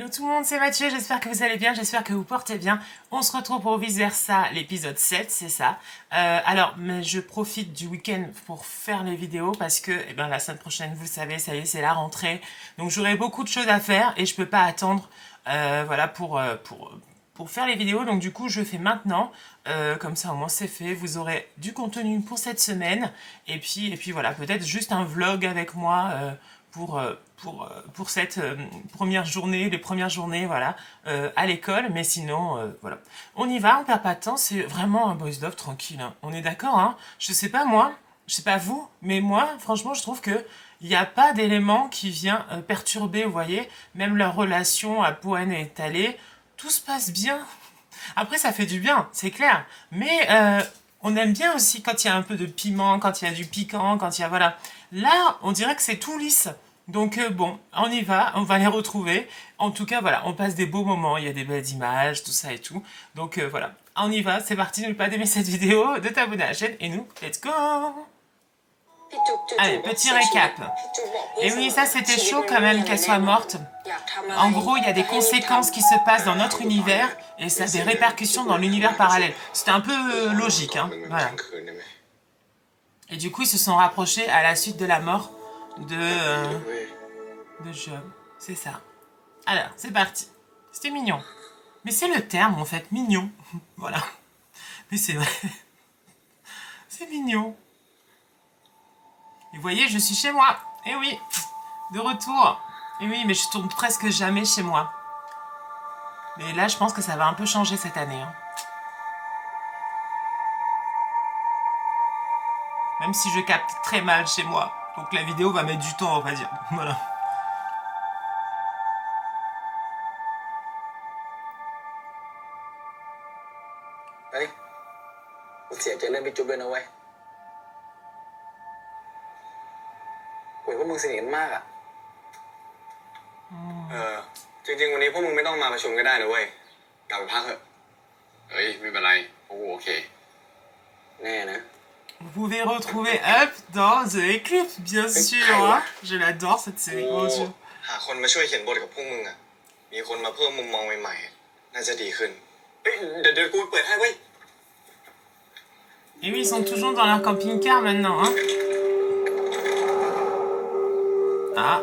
Hello tout le monde, c'est Mathieu, j'espère que vous allez bien, j'espère que vous portez bien. On se retrouve pour Vice Versa, l'épisode 7, c'est ça. Mais je profite du week-end pour faire les vidéos parce que la semaine prochaine, vous le savez, ça y est, c'est la rentrée. Donc j'aurai beaucoup de choses à faire et je peux pas attendre pour faire les vidéos. Donc du coup, je fais maintenant. Comme ça, au moins, c'est fait. Vous aurez du contenu pour cette semaine. Et puis voilà, peut-être juste un vlog avec moi pour cette première journée, les premières journées, voilà, à l'école. Mais sinon, voilà. On y va, on perd pas de temps. C'est vraiment un boys love tranquille. Hein. On est d'accord, hein. Je sais pas moi, je sais pas vous, mais moi, franchement, je trouve que il n'y a pas d'élément qui vient perturber, vous voyez, même leur relation à Poen et Talé, tout se passe bien. Après, ça fait du bien, c'est clair. Mais on aime bien aussi quand il y a un peu de piment, quand il y a du piquant, quand il y a... Voilà. Là, on dirait que c'est tout lisse. Donc bon, on y va, on va les retrouver. En tout cas, voilà, on passe des beaux moments, il y a des belles images, tout ça et tout. Donc voilà, on y va, c'est parti, n'oublie pas d'aimer cette vidéo, de t'abonner à la chaîne, et nous, let's go! Allez, petit récap. Et oui, ça c'était chaud quand même qu'elle soit morte. En gros, il y a des conséquences qui se passent dans notre univers et ça a des répercussions dans l'univers parallèle. C'était un peu logique, hein. Voilà. Et du coup, ils se sont rapprochés à la suite de la mort de Job. C'est ça. Alors, c'est parti. C'était mignon. Mais c'est le terme en fait, mignon. Voilà. Mais c'est vrai. C'est mignon. Et vous voyez, je suis chez moi. Eh oui, de retour. Et oui, mais je tourne presque jamais chez moi. Mais là, je pense que ça va un peu changer cette année. Hein. Même si je capte très mal chez moi. Donc la vidéo va mettre du temps, on va dire. Voilà. Hey, กูเสียใจเรื่องพี่จุ๊บเลยนะเว้ยกูเห็นพวกมึงสนิทกันมากอ่ะจริงๆวันนี้พวกมึงไม่ต้องมาประชุมก็ได้นะเว้ยกลับไปพักเถอะเฮ้ยไม่เป็นไรพวกกูโอเคแน่นะ Vous pouvez retrouver Up dans The Eclipse, bien sûr. Hein. Je l'adore cette série. Oh Dieu. หาคนมาช่วยเขียนบทกับพวกมึงอ่ะมีคนมาเพิ่มมุมมองใหม่ๆน่าจะดีขึ้นเฮ้ยเดี๋ยวกูเปิดให้เว้ย Et oui, ils sont toujours dans leur camping-car maintenant. Hein. Ah.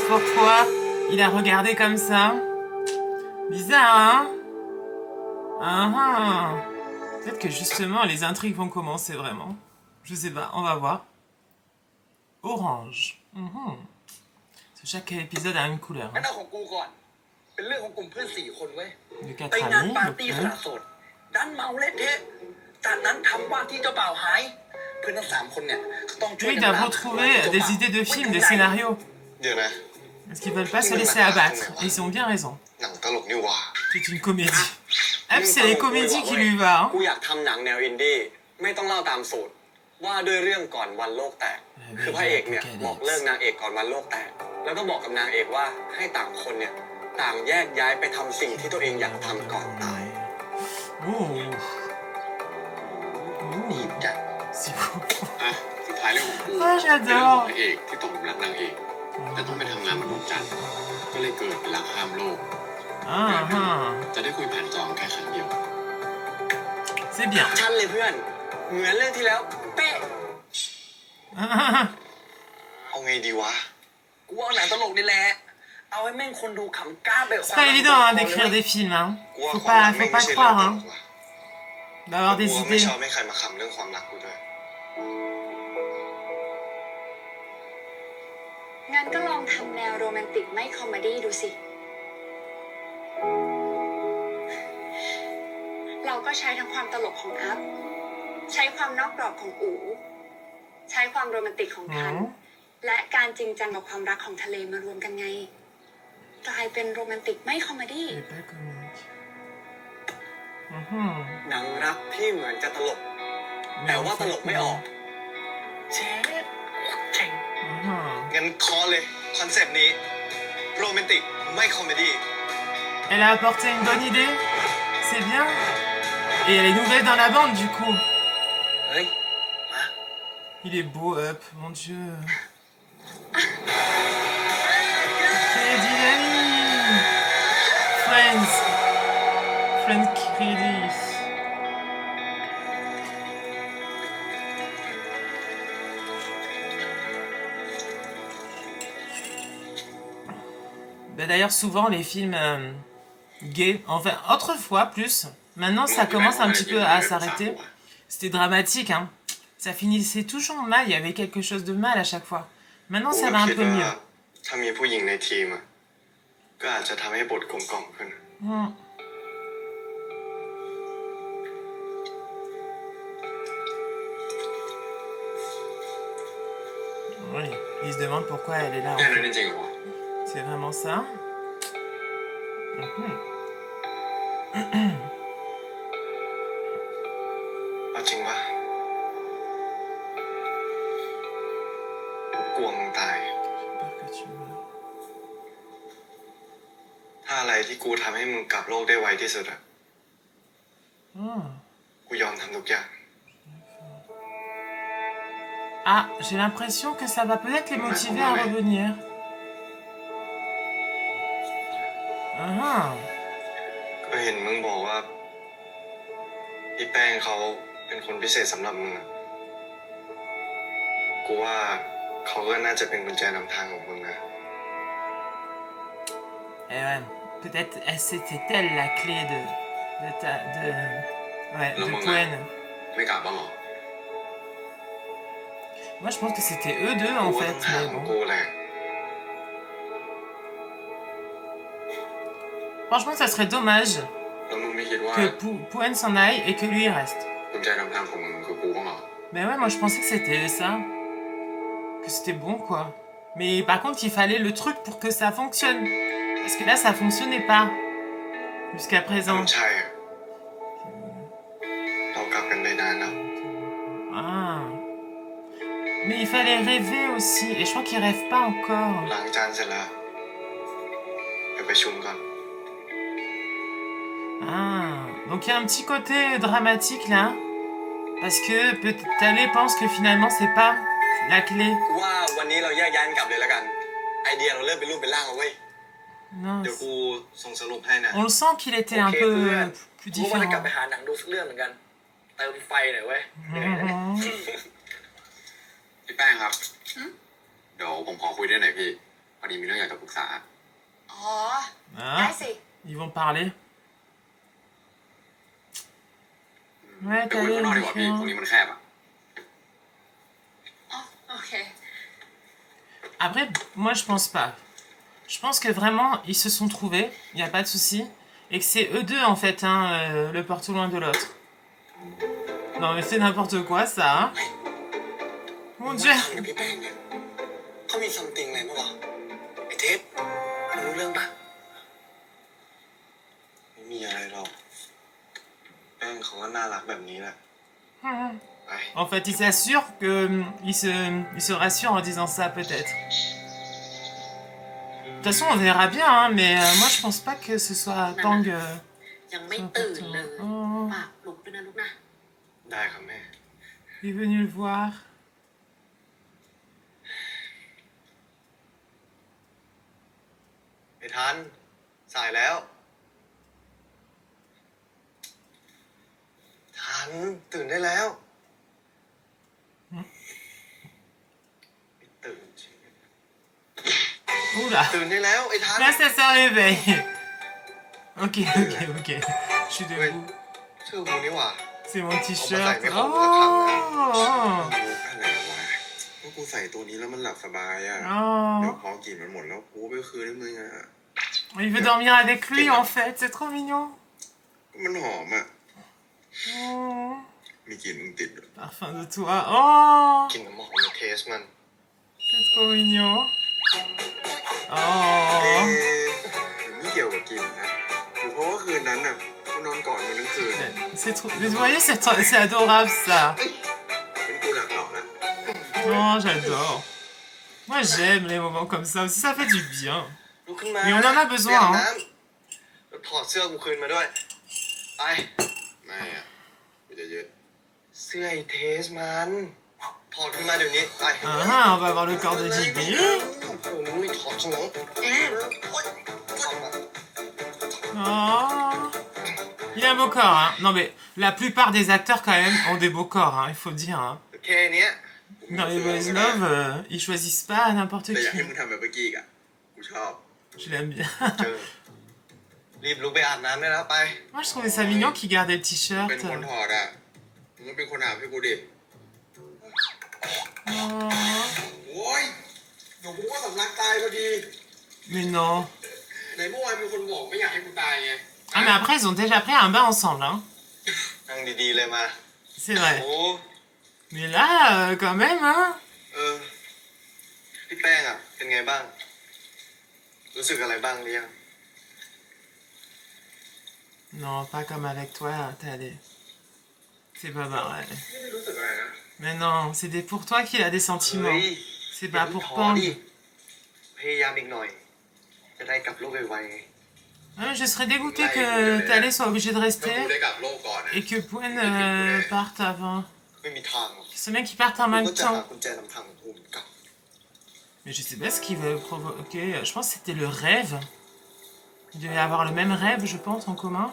Pourquoi il a regardé comme ça? Bizarre, hein? Peut-être que justement les intrigues vont commencer vraiment. Je sais pas, on va voir. Orange. Chaque épisode a une couleur. Hein. De 4 amis. Lui, ils doivent retrouver des idées de films, des scénarios. Parce qu'ils veulent pas se laisser abattre. Et ils ont bien raison. C'est une comédie. Hop, c'est les comédies qui lui va. Hein. ว่าด้วยเรื่องก่อนวันโลกแตกคือพระเอกเนี่ยบอกเลิกนางเอกก่อนวันโลกแตกแล้วก็บอกกับนางเอกว่าให้ต่างคนเนี่ยต่างแยกย้ายไปทำสิ่งที่ตัวเองอยากทำก่อนตายดีจัดสุดท้ายเรื่องของกูเป็นเรื่องของพระเอกที่ตกหลุมรักนางเอกแต่ต้องไปทำงานบนดวงจันทร์ก็เลยเกิดเป็นรักข้ามโลกจะได้คุยผ่านจอแค่ครั้งเดียว C'est bien ชันเลยเพื่อนเหมือนเรื่องที่แล้วเป๊ะเอาไงดีวะกูเอาหนังตลกนี่แหละเอาให้แม่งคนดูขำก้าแบบ C'est pas évident hein, d'écrire des films hein. Faut pas croire hein. D'avoir des idées ไม่ชอบให้ใครมาขำเรื่องความรักกูด้วยงั้นก็ลองทำแนวโรแมนติกไม่คอมเมดี้ดูสิเราก็ใช้ทั้งความตลกของอัพใช้ความนอกกรอบของอู๋ใช้ความโรแมนติกของทันและการจริงจังกับความรักของทะเลมารวมกันไงกลายเป็นโรแมนติกไม่คอมเมดี้ หนังรักที่เหมือนจะตลกแต่ว่าตลกไม่ออกเชฟเจ๋งงั้นคอเลยคอนเซปต์นี้โรแมนติกไม่คอมเมดี้ Elle a apporté une bonne idée. C'est bien. Et elle est nouvelle dans la bande du coup. เฮ้ย Il est beau Up, mon dieu. Crédit Friends. Friends Crédit. Ben d'ailleurs, souvent les films gays, enfin autrefois plus, maintenant ça commence un petit peu à s'arrêter. C'était dramatique, hein. Ça finissait toujours mal, il y avait quelque chose de mal à chaque fois. Maintenant ça va un peu mieux. ถ้ามีผู้หญิงในทีมก็อาจจะทำให้บทกลมกล่อมขึ้น Oui, il se demande pourquoi elle est là. แค่นั้นจริงๆเหรอ C'est vraiment ça. เอาจริงปะกลัวมึงตาย J'espère que tu veux. ถ้าอะไรที่กูทำให้มึงกลับโลกได้ไวที่สุดอะกูยอมทำทุกอย่าง Ah, j'ai l'impression que ça va peut-être les motiver à revenir. Ah. ก็เห็นมึงบอกว่าพี่แป้งเขาเป็นคนพิเศษสำหรับมึงอะกูว่าเขาก็น่าจะเป็นกุญแจนำทางของมึงนะ Et ouais, peut-être c'était elle la clé de Poen. ไม่กลับบ้างเหรอ Moi je pense que c'était eux deux กู en ว่า fait, ต้องทาง mais ของ bon. กูแหละ Franchement, ça serait dommage แล้วมึงไม่คิดว่า que Poen s'en aille et que lui il reste. กุญแจนำทางของมึงคือกูบ้างเหรอ Mais ouais, moi je pensais que c'était ça. Que c'était bon quoi. Mais par contre, il fallait le truc pour que ça fonctionne. Parce que là, ça fonctionnait pas. Jusqu'à ถ้า présent. มันใช่อะเรากลับกันได้นานแล้ว Ah. Mais il fallait rêver aussi. Et je crois qu'il rêve pas encore. ล้างจานเสร็จแล้วไปประชุมก่อน Ah. Donc il y a un petit côté dramatique là. Parce que peut-être Thalé pense que finalement c'est pas la clé. ว่าวันนี้เราแยกย้ายกันกลับเลยแล้วกัน ไอเดียเราเริ่มเป็นรูปเป็นร่างแล้วเว้ย Non. เดี๋ยวกูส่งสรุปให้นะ On le sent qu'il était un peu plus กูว่าจะกลับ différent. ไปหาหนังดูสักเรื่องเหมือนกันเติมไฟหน่อยเว้ย พี่แป้งครับ เดี๋ยวผมขอคุยด้วยหน่อยพี่ พอดีมีเรื่องอยากจะปรึกษา อ๋อ ได้ Ah. สิ Ils vont parler. ไป Ouais, คุย Thalé ข้างนอก est ดีกว่าพี่ ตรง différent. นี้มันแคบอ่ะ อ๋อ โอเค Après, moi je pense pas. Je pense que vraiment ils se sont trouvés, il n'y a pas de souci. Et que c'est eux deux en fait, hein, le porte loin de l'autre. Non mais c'est n'importe quoi ça, hein. Mon dieu. ทำกับพี่แป้งเนี่ยเขามีซัมติงอะไรปะวะไอเทปรู้เรื่องปะไม่มีอะไรหรอกแป้งเขาก็น่ารักแบบนี้แหละไป En fait, il s'assure que il se rassure en disant ça peut-être. De toute façon, on verra bien, hein, mais moi je pense pas que ce soit Pang. ยังไม่ตื่นเลย Oh, ฝากปลุกด้วยนะลูกนะ ได้ครับแม่ il est venu le voir. ไม่ทันสายแล้ว ทันตื่นได้แล้วไม่ตื่นจริง Oula. ตื่นได้แล้วไอ้ทัน Là, ça se réveille. Ok. Je suis เฮ้ย debout. ชื่อกูนี่หว่า C'est mon t-shirt. Oh, bah, ça, Oh. อะไรวะก็กูใส่ตัวนี้แล้วมันหลับสบายอ่ะ เดี๋ยว Oh. พอกลิ่นมันหมดแล้วกูไปคืนให้มึงอ่ะ Il veut dormir avec lui en fait. C'est trop mignon. มันหอมอ่ะ Oh. มีกลิ่นมึงติดด้วย Parfum de toi. Oh. กลิ่นน้ำหอมในเทสมัน C'est trop mignon. เอ๊ Oh. ะไม่เกี่ยวกับกลิ่นนะหรือเพราะว่าคืนนั้นน่ะมัน นอนก่อนมันทั้งคืน C'est trop... Mais vous voyez, c'est adorable, ça. เป็นกูหลักหรอกนะ Oh, j'adore. Moi, j'aime les moments comme ça aussi. Ça fait du bien. ลุกขึ้นมา Mais on en a besoin, ไปอาบ hein. น้ำแล้วถอดเสื้อกูคืนมาด้วย ไป ไม่อะกูจะยึด เสื้อไอ้เทสมัน ถอดขึ้นมาเดี๋ยวนี้ ไป Ah, on va voir le corps de Ghibli. โอ้โหมึงไม่ถอดใช่ไหม Oh. Il a un beau corps, hein. Non, mais la plupart des acteurs, quand même, ont des beaux corps, hein. Il faut le dire, hein. แค่เนี้ย Dans les boys love, ils choisissent pas n'importe แต่อยากให้ qui. มึงทำแบบเมื่อกี้อีกอะกูชอบ Je l'aime bien. เจอ รีบลุกไปอาบน้ำได้แล้วไป Moi, je trouvais ça mignon qu'il gardait le เป็ t-shirt. นคนถอดอะมึงก็เป็นคนอาบให้กูดิ Oh. โอ้ยเดี๋ยวกูก็สำลักตายพอดี Mais non. ในเมื่อวานมีคนบอกไม่อยากให้กูตายไง Ah, mais après, ils ont déjà pris un bain ensemble, hein. นั่งดีๆเลยมา C'est vrai. โอ้ Mais là, quand même, hein. เออ พี่แป้งอ่ะ เป็นไงบ้าง รู้สึกอะไรบ้างหรือยัง Non, pas comme avec toi, Thalé. C'est pas pareil. ไม่ได้รู้สึกอะไรนะ Mais non, c'est pour toi qu'il a des เฮ้ sentiments. ย C'est อย่า pas เพิ่ง pour ท้อดิ Pang. พยายามอีกหน่อย จะได้กลับโลกไวๆไง Ah, je serais dégoûtée que Thalé soit obligé de ก็ rester กูได้กลับโลกก่อนนะ et que Pouen parte avant. ไม่มีทางหรอก Ce mec, il parte en กู même ก็จะหา temps. กุญแจนำทางของกูเหมือนกัน Mais je sais pas ce qu'il veut provoquer. Je pense que c'était le rêve. Il devait avoir le même rêve, je pense, en commun.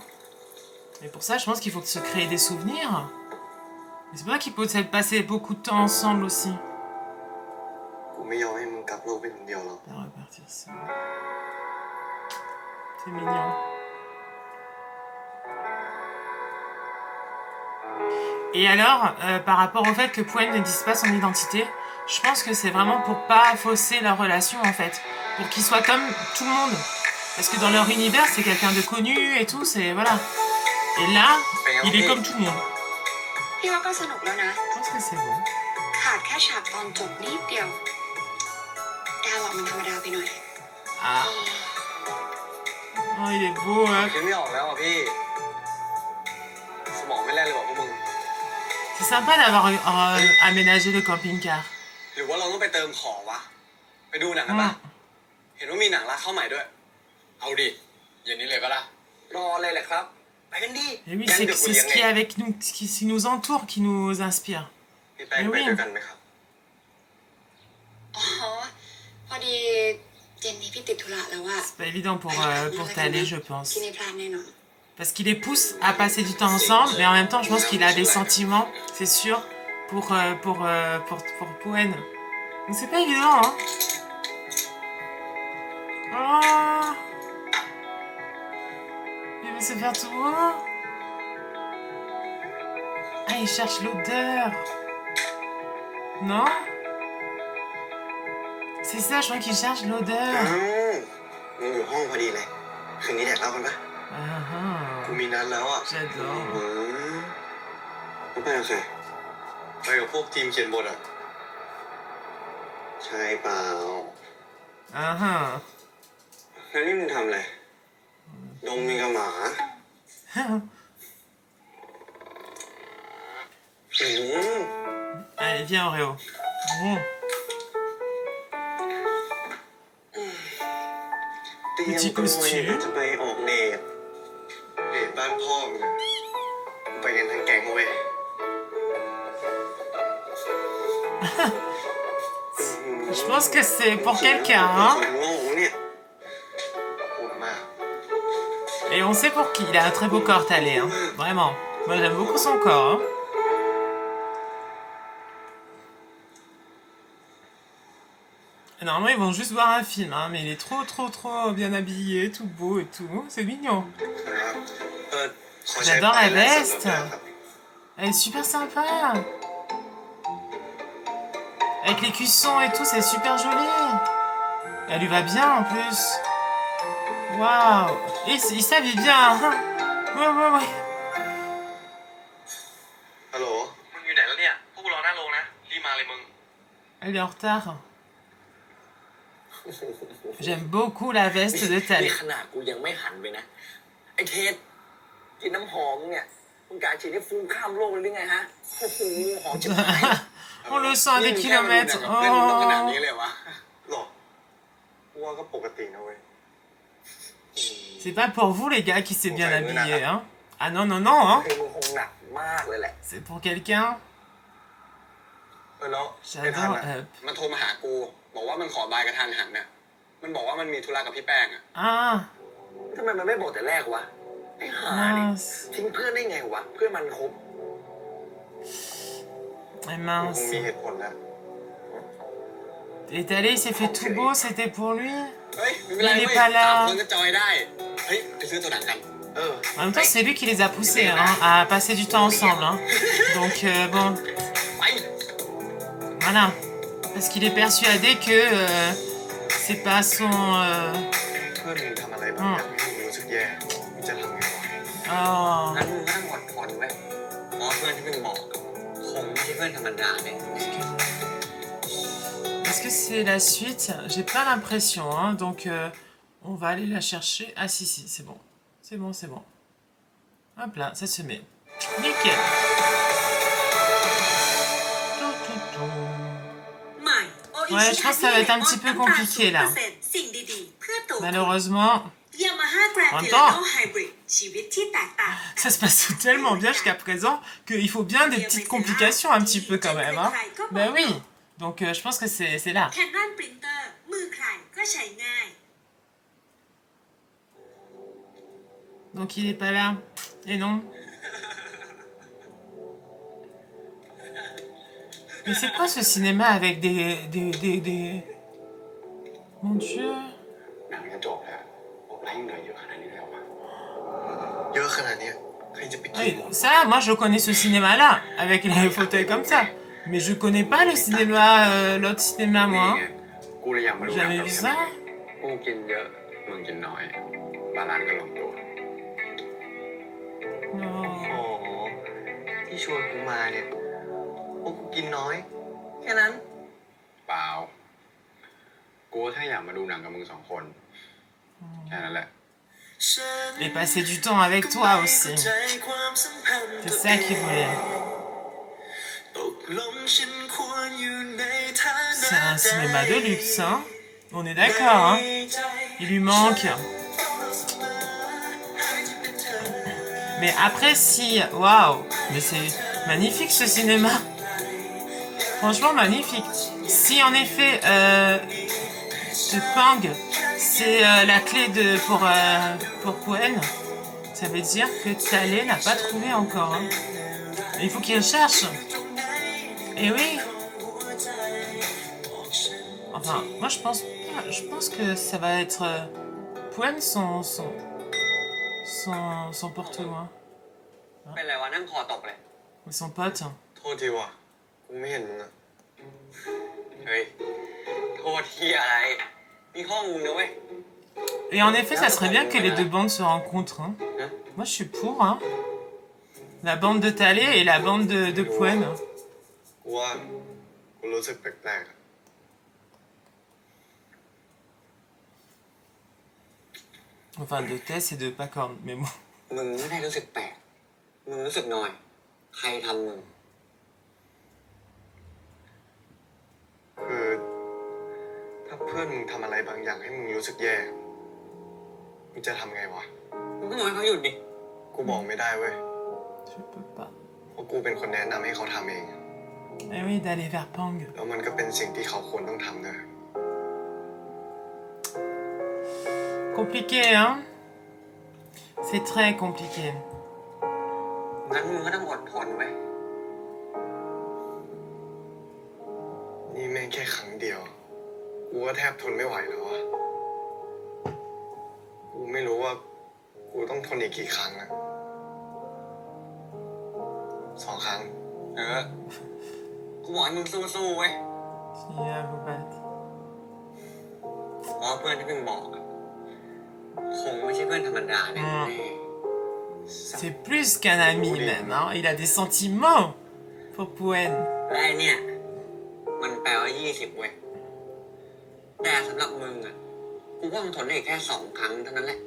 Et pour ça, je pense qu'il faut se créer des souvenirs. Mais c'est pour ça qu'ils peuvent passer beaucoup de temps ensemble aussi. กูไม่ยอมให้มึงกลับโลกเป็นคนเดียวหรอก On va repartir ça. C'est mignon. Et alors, par rapport au fait que Pouen ne dise pas son identité, je pense que c'est vraiment pour pas fausser leur relation en fait. Pour qu'ils soient comme tout le monde. Parce que dans leur univers, c'est quelqu'un de connu et tout, c'est... Voilà. Et là, il est comme tout le monde. พี่ว่าก็สนุกแล้วนะ Je pense que c'est bon. ขาดแค่ฉากตอนจบนิดเดียวดาวมันธรรมดาไปหน่อย Ah. Oh, il est beau, hein. คิดไม่ออกแล้วอ่ะพี่ สมองไม่แล่นเลยว่ะพวกมึง C'est sympa d'avoir aménagé le camping-car. หรือว่าเราต้องไปเติมของวะ ไปดูหนังกันปะ เห็นว่ามีหนังรักเข้าใหม่ด้วย เอาดิอย่างนี้เลยปะล่ะ รออะไรแหละครับ ไปกันดิ Et oui, งั้น c'est เดี๋ยวกู c'est เลี้ย ce ง qui เอ est ง avec nous, ce qui nous entoure, qui nous inspire. พี่แป้ง เอ้ย ไปด้วยกันไหมครับ อ๋อ พอดีเจนนี่พี่ติดธุระแล้วอะ C'est pas évident pour Thalé, je pense. ที่ไม่พลาดแน่นอน Parce qu'il les pousse à passer du temps ensemble, mais en même temps, je pense qu'il a des sentiments, c'est sûr, pour Pouen. Donc c'est pas évident, hein. Oh, il veut se faire tout beau. Ah, il cherche l'odeur. Non? C'est ça, je crois qu'il cherche อ้า l'odeur. วมึงอยู่ห้องพอดีเลย คืนนี้แดกเหล้ากันปะ Ah, กูมีนัดแล้วอ่ะ j'adore. กูไปกับใครไปกับพวกทีมเขียนบทอ่ะ ใช่เปล่า Ah, แล้วนี่มึงทำอะไร ดงมีกับหมา Allez, viens, Oreo. Mmh. เตรียมตัวจะไปออกเดทบ้านพ่อมึงอะไปกันทั้งแก๊งเว้ย Je pense que c'est pour quelqu'un, hein. คนโง่เนี่ยโหดมาก Et on sait pour qui. Il a un très beau corps, Thalé, hein. Vraiment. Moi, j'aime beaucoup son corps, hein. Normalement, ils vont juste voir un film, hein, mais il est trop bien habillé, tout beau et tout. C'est mignon. นะครับขอใช้ J'adore ป้าย la แลก veste. สำหรับครับ Elle est super sympa. Avec les cuissons et tout, c'est super joli. Elle lui va bien en plus. Waouh. Il s'habille bien. Hein. Ouais. ฮัลโหล มึงอยู่ไหนแล้วเนี่ย พวกกูรอหน้าโรงนะ รีบมาเลยมึง Elle est en retard. J'aime beaucoup la veste de นี่ Thalé. ขนาดกูยังไม่หันไปนะ ไอ้เทส กินน้ำหอมเนี่ยมึงกะฉีดให้ฟุ้งข้ามโลกเลยหรือไงฮะโอ้โหหอมชิบหาย On le sent à des kilomètres. เพื่อนมึงต้องขนาด Oh. นี้เลยวะ หรอกูว่าก็ปกตินะเว้ย C'est pas pour vous les gars qui s'est bien habillé, hein. Ah non, non, non, hein. เพลงมึงคงหนักมากเลยแหละ C'est pour quelqu'un. แล้วไอ้ทัน J'adore อ่ะ Up. มันโทรมาหากู บอกว่ามันขอบายกระทันหันน่ะมันบอกว่ามันมีธุระกับพี่แป้งอ่ะ Ah, ทำไมมันไม่บอกแต่แรกวะไอ้ห่าเนี่ย mince. ทิ้งเพื่อนได้ไงวะเพื่อนมันคบ Eh คงมี mince. เหตุผลแล้ว Et Thalé, il s'est fait tout beau, c'était pour lui. เฮ้ยไม่เป็นไร Il est เว้ย pas là. สามคนก็จอยได้ เฮ้ยไปซื้อตัวหนังกัน En même temps, c'est lui qui les a poussés hein, à passer du temps ensemble. Hein. Donc, bon, ไป voilà. Parce qu'il est persuadé que c'est pas son... เพื่อนมึงทำอะไรบางอย่างให้มึงรู้สึกแย่มึงจะทำไงวะ Oh. งั้นมึงก็ต้องอดทนเว้ยเพราะเพื่อนที่มึงบอกคงไม่ใช่เพื่อนธรรมดาเนี่ย Est-ce que c'est la suite? J'ai pas l'impression. Hein. Donc, on va aller la chercher. Ah si, si, c'est bon. C'est bon, c'est bon. Hop là, ça se met. Nickel. Tout, tout, tout. Ouais, je pense que ça va être un petit peu compliqué là. Malheureusement, en même temps, ça se passe tellement bien jusqu'à présent qu'il faut bien des petites complications un petit peu quand même. Hein. Ben oui, donc je pense que c'est là. Donc il est pas là. Et non. Mais c'est quoi ce cinéma avec des... Mon Dieu. หนังจะจบแล้วบอกไลค์หน่อยเยอะขนาดนี้แล้ววะ เยอะขนาดเนี้ยใครจะไปกิน Oui, ça, moi je connais ce cinéma-là, avec les fauteuils comme ça. Mais je connais pas le cinéma, l'autre cinéma, นี่ moi. ไงกูเลยอยากมาดูหนัง J'avais กับ vu มึง ça. กูกินเยอะมึงกินน้อยบาลานซ์กันลงตัว Non. อ๋อที่ชวนกูมาเนี่ยพวกกูกินน้อย แค่นั้น เปล่ากูแค่อยากมาดูหนังกับมึงสองคนแค่นั้นแหละ Et passer du temps avec toi aussi. C'est ça qu'il voulait. C'est un cinéma de luxe, hein. On est d'accord, hein. Il lui manque. Mais après, si... Waouh. Mais c'est magnifique ce cinéma. Franchement, magnifique. Si en effet, ce Pang, c'est la clé pour Poen, ça veut dire que Thalé n'a pas trouvé encore. Hein. Il faut qu'il cherche. Et oui. Enfin, moi je pense que ça va être Poen son porte-loin. เป็นไรวะนั่งคอตกเลย Ou son pote. โทษทีว่ะกูไม่เห็นมึงอะเฮ้ย โทษทีอะไร มีข้อมูลนะเว้ย Et en effet, ça serait bien que les deux bandes se rencontrent. Hein. Moi, je suis pour. Hein. La bande de Thalé et la bande de Poen. กูว่ากูรู้สึกแปลกๆอะ Enfin, de Tess et de Pacorn. Mais bon. มึงไม่ได้รู้สึกแปลก มึงรู้สึกน้อย ใครทำมึง คือถ้าเพื่อนมึงทำอะไรบางอย่างให้มึงรู้สึกแย่ มึงจะทำไงวะ มึงก็บอกให้เขาหยุดดิ กูบอกไม่ได้เว้ย Je peux pas. เพราะกูเป็นคนแนะนำให้เขาทำเอง Eh oui, d'aller vers Pang. แล้วมันก็เป็นสิ่งที่เขาควรต้องทำด้วย Compliqué, hein. C'est très compliqué. งั้นมึงก็ต้องอดทนเว้ย นี่แม่งแค่ครั้งเดียว กูก็แทบทนไม่ไหวแล้วอะกูไม่รู้ว่า กูต้องทนอีกกี่ครั้งอะ2 ครั้ง กูบอกให้มึงสู้ๆเว้ย Si, vous battez. เพราะเพื่อนที่มึงบอกอะคงไม่ใช่เพื่อนธรรมดาแน่ C'est plus qu'un ami même, hein. Il a des sentiments pour Poen. และไอเนี่ย มันแปลว่า20เว้ย แต่สำหรับมึงอะกูว่ามึงทนได้แค่2 ครั้งเท่านั้นแหละ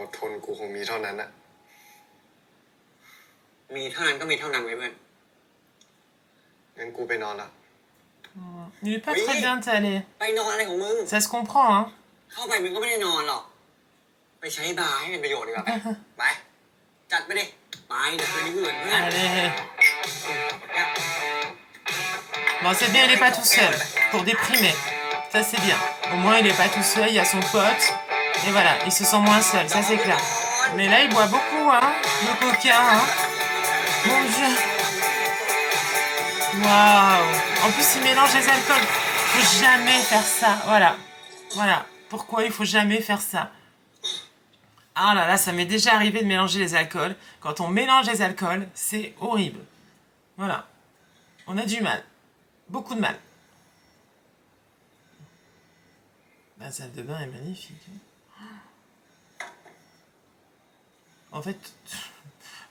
อดทนกูคงมีเท่านั้นอะมีเท่านั้นก็มีเท่านั้นไว้เพื่อน งั้นกูไปนอนละ Il est pas très bien allé. ไปนอนอะไรของมึง Ça se comprend, hein. เข้าไปมึงก็ไม่ได้นอนหรอก ไปใช้บาร์ให้เป็นประโยชน์ดีกว่าไป ไป จัดไปดิไปเดี๋ยวคืนนี้กูเหมือนเพื่อน Allez. Bon, c'est bien, il est pas tout seul. Pour déprimer. Ça, c'est bien. Au moins, il est pas tout seul, il y a son pote. Et voilà, il se sent moins seul, ça, c'est clair. Mais là, il boit beaucoup, hein. Le coca, hein. Mon Dieu. Waouh. En plus, il mélange les alcools. Il faut jamais faire ça. Voilà. Voilà. Pourquoi il faut jamais faire ça? Ah là là, ça m'est déjà arrivé de mélanger les alcools. Quand on mélange les alcools, c'est horrible. Voilà. On a du mal. Beaucoup de mal. La salle de bain est magnifique. En fait,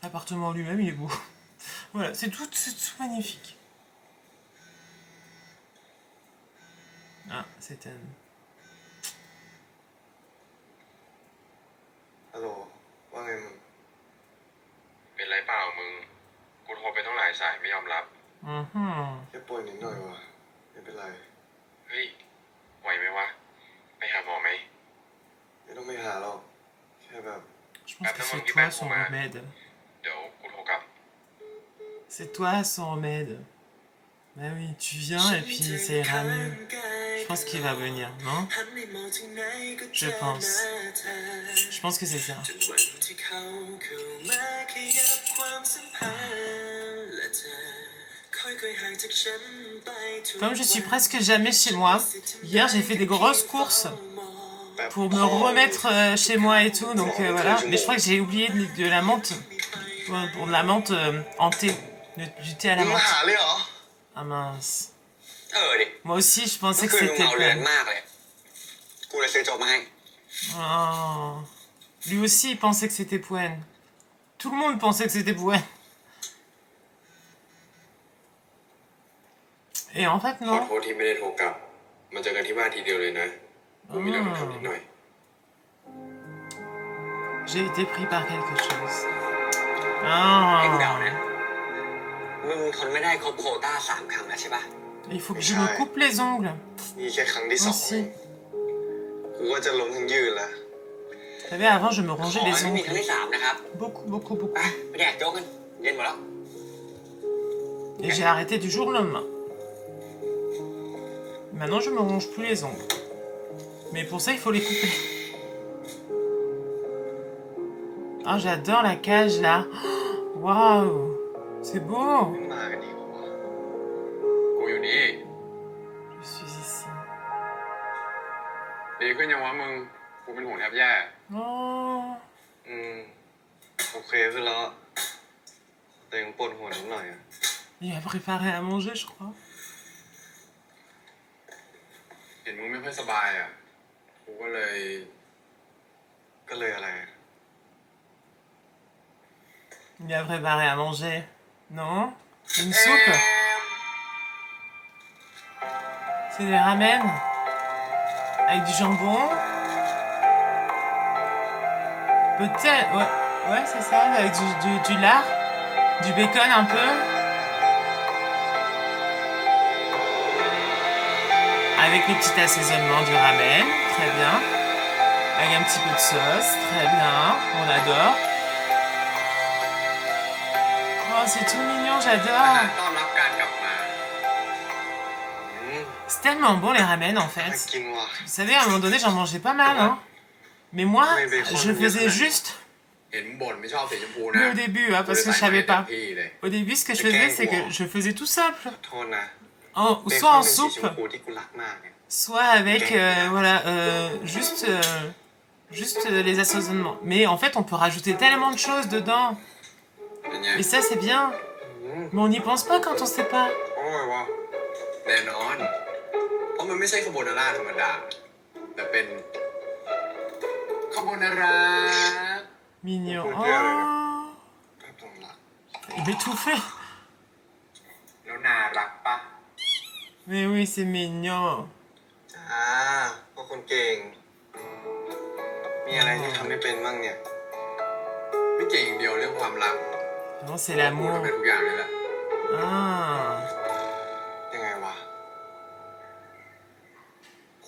l'appartement lui-même, il est beau. Voilà, c'est tout magnifique. Ah, c'est un... ฮัลโหลว่าไงมึง เป็นไรเปล่ามึง กูโทรไปต้องหลายสายไม่ยอมรับ แค่ป่วยนิดหน่อยวะไม่เป็นไร เฮ้ย ไหวไหมวะ ไปหาหมอไหม ไม่ต้องไปหาหรอกแค่แบบ Je pense que c'est toi son remède. เดี๋ยวกูโทรกลับ C'est toi son remède. Bah oui, tu viens et puis ça ira mieux. Je pense qu'il va venir, non? Je pense. Je pense que c'est ça. Comme je suis presque jamais chez moi, hier j'ai fait des grosses courses pour me remettre chez moi et tout, donc voilà. Mais je crois que j'ai oublié de la menthe, pour de la menthe en thé, du thé à la มึงมา menthe. หาเลยเหรอ Ah mince. ดิ Moi aussi, je เมื่ pensais อ que คืนมึง c'était เมาเรือน plein. มากเลย กูเลยซื้อโจ๊กมาให้ Oh. Lui aussi, il pensait que c'était Pouen. Tout le monde pensait que c'était Pouen. Et en fait, ขอ non. โทษที่ไม่ได้โทรกลับ มาเจอกันที่บ้านทีเดียวเลยนะ กูมีเรื่องต้องทำนิดหน่อย J'ai été pris par quelque chose. ให้กูเดา Ah. นะ มึงทนไม่ได้ครบโควต้า3 ครั้งแล้วใช่ปะ Il faut que je me coupe les ongles. นี่แค่ครั้งที่สอง Aussi. กูก็จะล้มทั้งยืนละ Vous savez, avant, je me ขอ rangeais ให้ les ไม่มีครั้ง ongles. ที่3นะครับ Beaucoup, beaucoup, ไป beaucoup. ไปแดกโจ๊กกัน เย็นหมดแล้ว Et j'ai arrêté du jour au lendemain. Maintenant, je me ronge plus les ongles. Mais pour ça, il faut les couper. Ah, j'adore la cage là. Waouh, c'est beau. มากันดีกว่าวะ กูอยู่นี่ Je suis ici. ดีขึ้นยังวะมึง กูเป็นห่วงแทบแย่ Oh. โอเคขึ้นแล้ว แต่ยังปวดหัวนิดหน่อยอะ Il a préparé à manger, je crois. เห็นมึงไม่ค่อยสบายอ่ะ กูก็เลย ก็เลยอะไร Il a préparé à manger. Non? Une soupe? C'est des ramen? Avec du jambon? Peut-être, ouais. Ouais, c'est ça, avec du lard? Du bacon un peu? Avec les petits assaisonnements du ramen, très bien. Avec un petit peu de sauce, très bien, on adore. Oh, c'est tout mignon, อาหาร j'adore. ต้อนรับการกลับมา C'est tellement bon les ramen en น่า fait. กินว่ะ Vous savez, à un moment donné, j'en mangeais pas mal, hein. Mais moi, Mais bacon, je il y a faisais ça. juste เห็นบ่นไม่ชอบสีชมพูนะ mais au début, hein, parce que je savais pas. พี่เลย Au début, ce que je faisais, c'est que je faisais tout simple. โทษนะ Soit เบค en อนเป็นสีชม soupe, พูที่กูรักมากเนี่ย soit avec, voilà, juste les assaisonnements. Mais en fait, on peut rajouter tellement de choses dedans. เป็นไง Et ça, c'est bien. Mais on n'y pense pas quand on sait pas. โอ้ยวะแน่นอน เพราะมันไม่ใช่คาโบนาร่าธรรมดา แต่เป็นคาโบนาร่า Mignon. On Oh, dirait. แป๊บตรงหลัก il est tout fait. แล้วน่ารักปะ Mais oui, c'est mignon. จ้าพวกคนเก่ง มีอะไรที่ทำให้ ไม่เป็นบ้างเนี่ย ไม่เก่งอย่างเดียวเรื่องความรัก Non, c'est กู l'amour. ทำได้ทุกอย่างเลยแหละ Ah. ยังไงวะ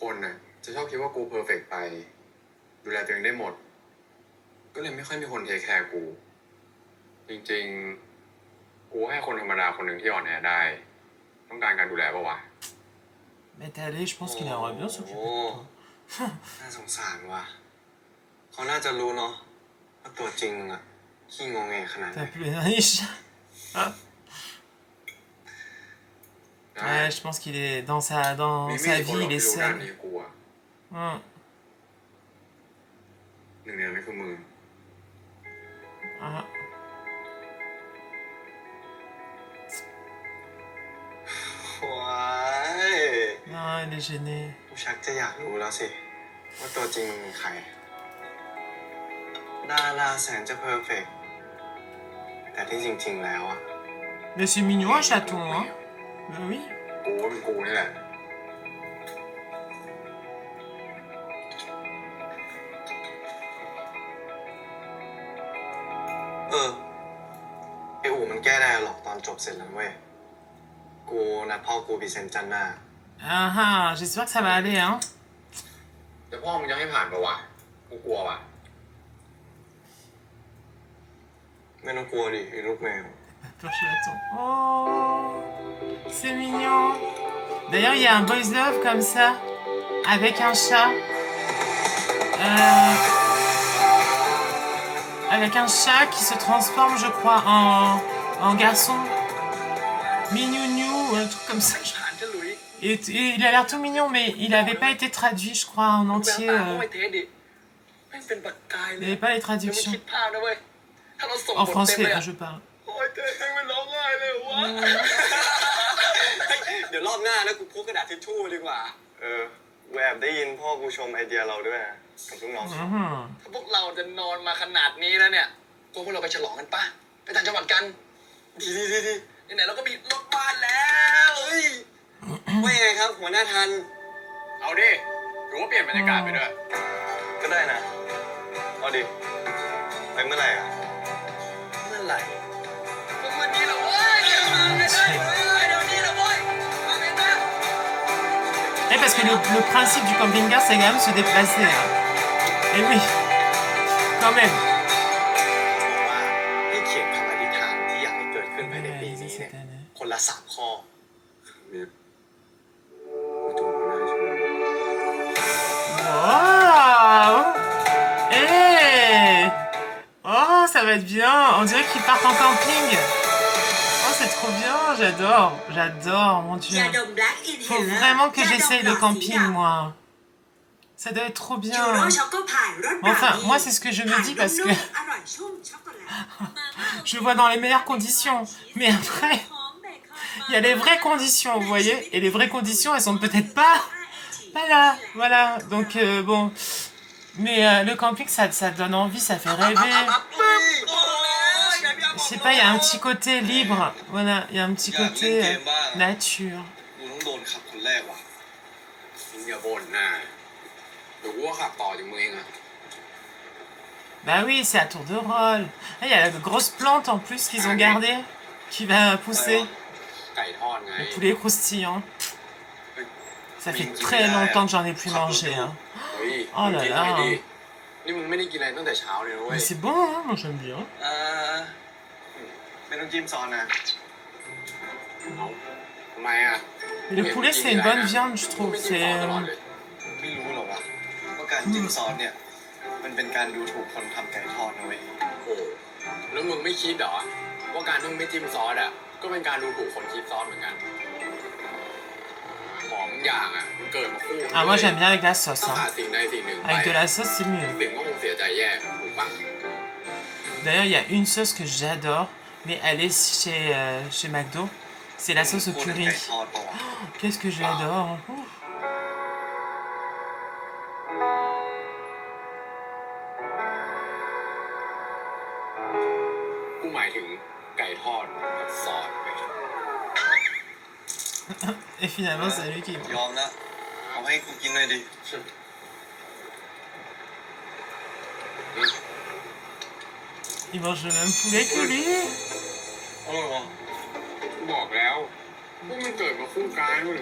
คนน่ะจะชอบคิดว่ากูเพอร์เฟกต์ไป ดูแลตัวเองได้หมด ก็เลยไม่ค่อยมีคนเทคแคร์กู จริงๆ กูให้คนธรรมดาคนหนึ่งที่อ่อนแอได้ ต้องการการดูแลปะวะ Mais Thalès, je pense qu'il aimerait bien s'occuper de toi. น่าสงสารว่ะเขาน่าจะรู้เนาะว่าตัวจริงมึงอะขี้งงเงขนาดไหน T'as plus riche. Ah. ได้ Ouais, je pense qu'il est dans มีไม่ sa กี่คนหร vie, อก il ที่ est รู้ด้าน seul. นี้กูอะ Hum. หนึ่งในนั้นคือมึง Ah. ว้าย Non, il est gêné. กูชักจะอยากรู้แล้วสิ ว่าตัวจริงมึงเป็นใคร ดาราแสนจะเพอร์เฟกต์แต่ที่จริง ๆ แล้วอะ Mais c'est mignon un chaton, hein? Ben oui. กูว่าเป็นกูนี่แหละ ไออู๋มันแก้ได้หรอกตอนจบเสร็จแล้วเว้ย กูนัดพ่อกูพรีเซนต์จันทร์หน้า Ah ah, j'espère que ça va aller, hein? แต่พ่อมึงจะให้ผ่านปะวะ กูกลัวว่ะ ไม่ต้องกลัวดิไอ้ลูกแมว Peur chaton. Oh, c'est mignon. D'ailleurs, il y a un boys love comme ça, avec un chat. Avec un chat qui se transforme, je crois, en garçon. Mignougnou, un truc comme ça. Et il a l'air tout mignon, mais il n'avait pas été traduit, je crois, en entier. Il n'y avait pas les traductions. En français, je parle. เดี๋ยวรอบหน้าแล้วกูพกกระดาษทิชชู่ดีกว่า แอบได้ยินพ่อกูชมไอเดียเราด้วยนะกับลูกน้อง Mhm. ถ้าพวกเราจะนอนมาขนาดนี้แล้วเนี่ยพวกเราไปฉลองกันป่ะ ไปต่างจังหวัดกัน ดีไหนๆเราก็มีรถบ้านแล้ว เฮ้ยว่ายังไงครับหัวหน้าทัน เอาดิถือว่าเปลี่ยนบรรยากาศไปด้วย ก็ได้นะ เอาดิ ไปเมื่อไหร่อ่ะ เมื่อไหร่ก็วันนี้แหละเว้ยมาไม่ได้เว้ยเดี๋ยวนี้แหละเว้ยมาไม่ได้ Et parce que le principe du camping-car, c'est quand même se déplacer. Hein. Et oui, quand même. ว่าให้เขียนคำอธิษฐานที่อยากให้เกิดขึ้นภายในปีนี้ Réaliser เนี่ย cette année. คนละ3 ข้อ เนี่ยกูถูกคนได้ใช่ไหม Waouh! Hey! Oh, ça va être bien. On dirait qu'ils partent en camping. Oh, c'est trop bien. J'adore. J'adore, mon Dieu. Faut vraiment que j'essaye le camping, moi. Ça doit être trop bien. Enfin, moi, c'est ce que je me dis parce que je vois dans les meilleures conditions. Mais après, il y a les vraies conditions, vous voyez. Et les vraies conditions, elles sont peut-être pas là. Voilà. Donc, bon. Mais le camping, ça donne envie, ça fait rêver. Je sais pas, il y a un petit côté libre. Voilà, il y a un petit côté nature. กูต้องโดนขับคนแรกว่ะ มึงอย่าบ่นนะเดี๋ยวกูก็ขับต่อจากมึงเองอะ Bah oui, c'est à tour de rôle. Ah, il y a la grosse plante en plus qu'ils ont gardée qui va pousser. ไก่ทอดไง Le poulet croustillant. Ça fait très longtemps que j'en ai plus mangé. Hein. เฮ้ย อ๋อเหรอ มึงกินหน่อยดินี่มึงไม่ได้กินอะไรตั้งแต่เช้าเลยนะเว้ย Mais c'est bon, hein, moi j'aime bien. ไม่ต้องจิ้มซอสนะ เอาทำไมอะ Et le poulet, c'est une bonne viande, je trouve. ไม่กิน C'est ซอสตลอดเลย ไม่รู้หรอกว่าการจิ้มซอสเนี่ย มันเป็นการดูถูกคนทำไก่ทอดนะเว้ย โอ้แล้วมึงไม่คิดเหรอว่าการที่มึงไม่จิ้มซอสอะก็เป็นการดูถูกคนคิดซอสเหมือนกันของอย่างอะมันเกิดมาคู่ Ah, moi j'aime bien avec la sauce. ถ้า Hein. ขาดสิ่งใดสิ่งหนึ่งไป Avec de la sauce, c'est mieux. สิ่งก็คงเสียใจแย่ถูกปะ D'ailleurs, il y a une sauce que j'adore, mais elle est chez McDo. C'est la sauce au คน curry. ไก่ทอดปะวะ Qu'est-ce que j'adore. Ouf. กูหมายถึงไก่ทอดกับซอสไป Et finalement, c'est lui qui. ยอมนะเอาให้กูกินหน่อยดิ Il mange le même poulet que lui. อร่อยวะ บอกแล้วพวกมันเกิดมาคู่กายเลย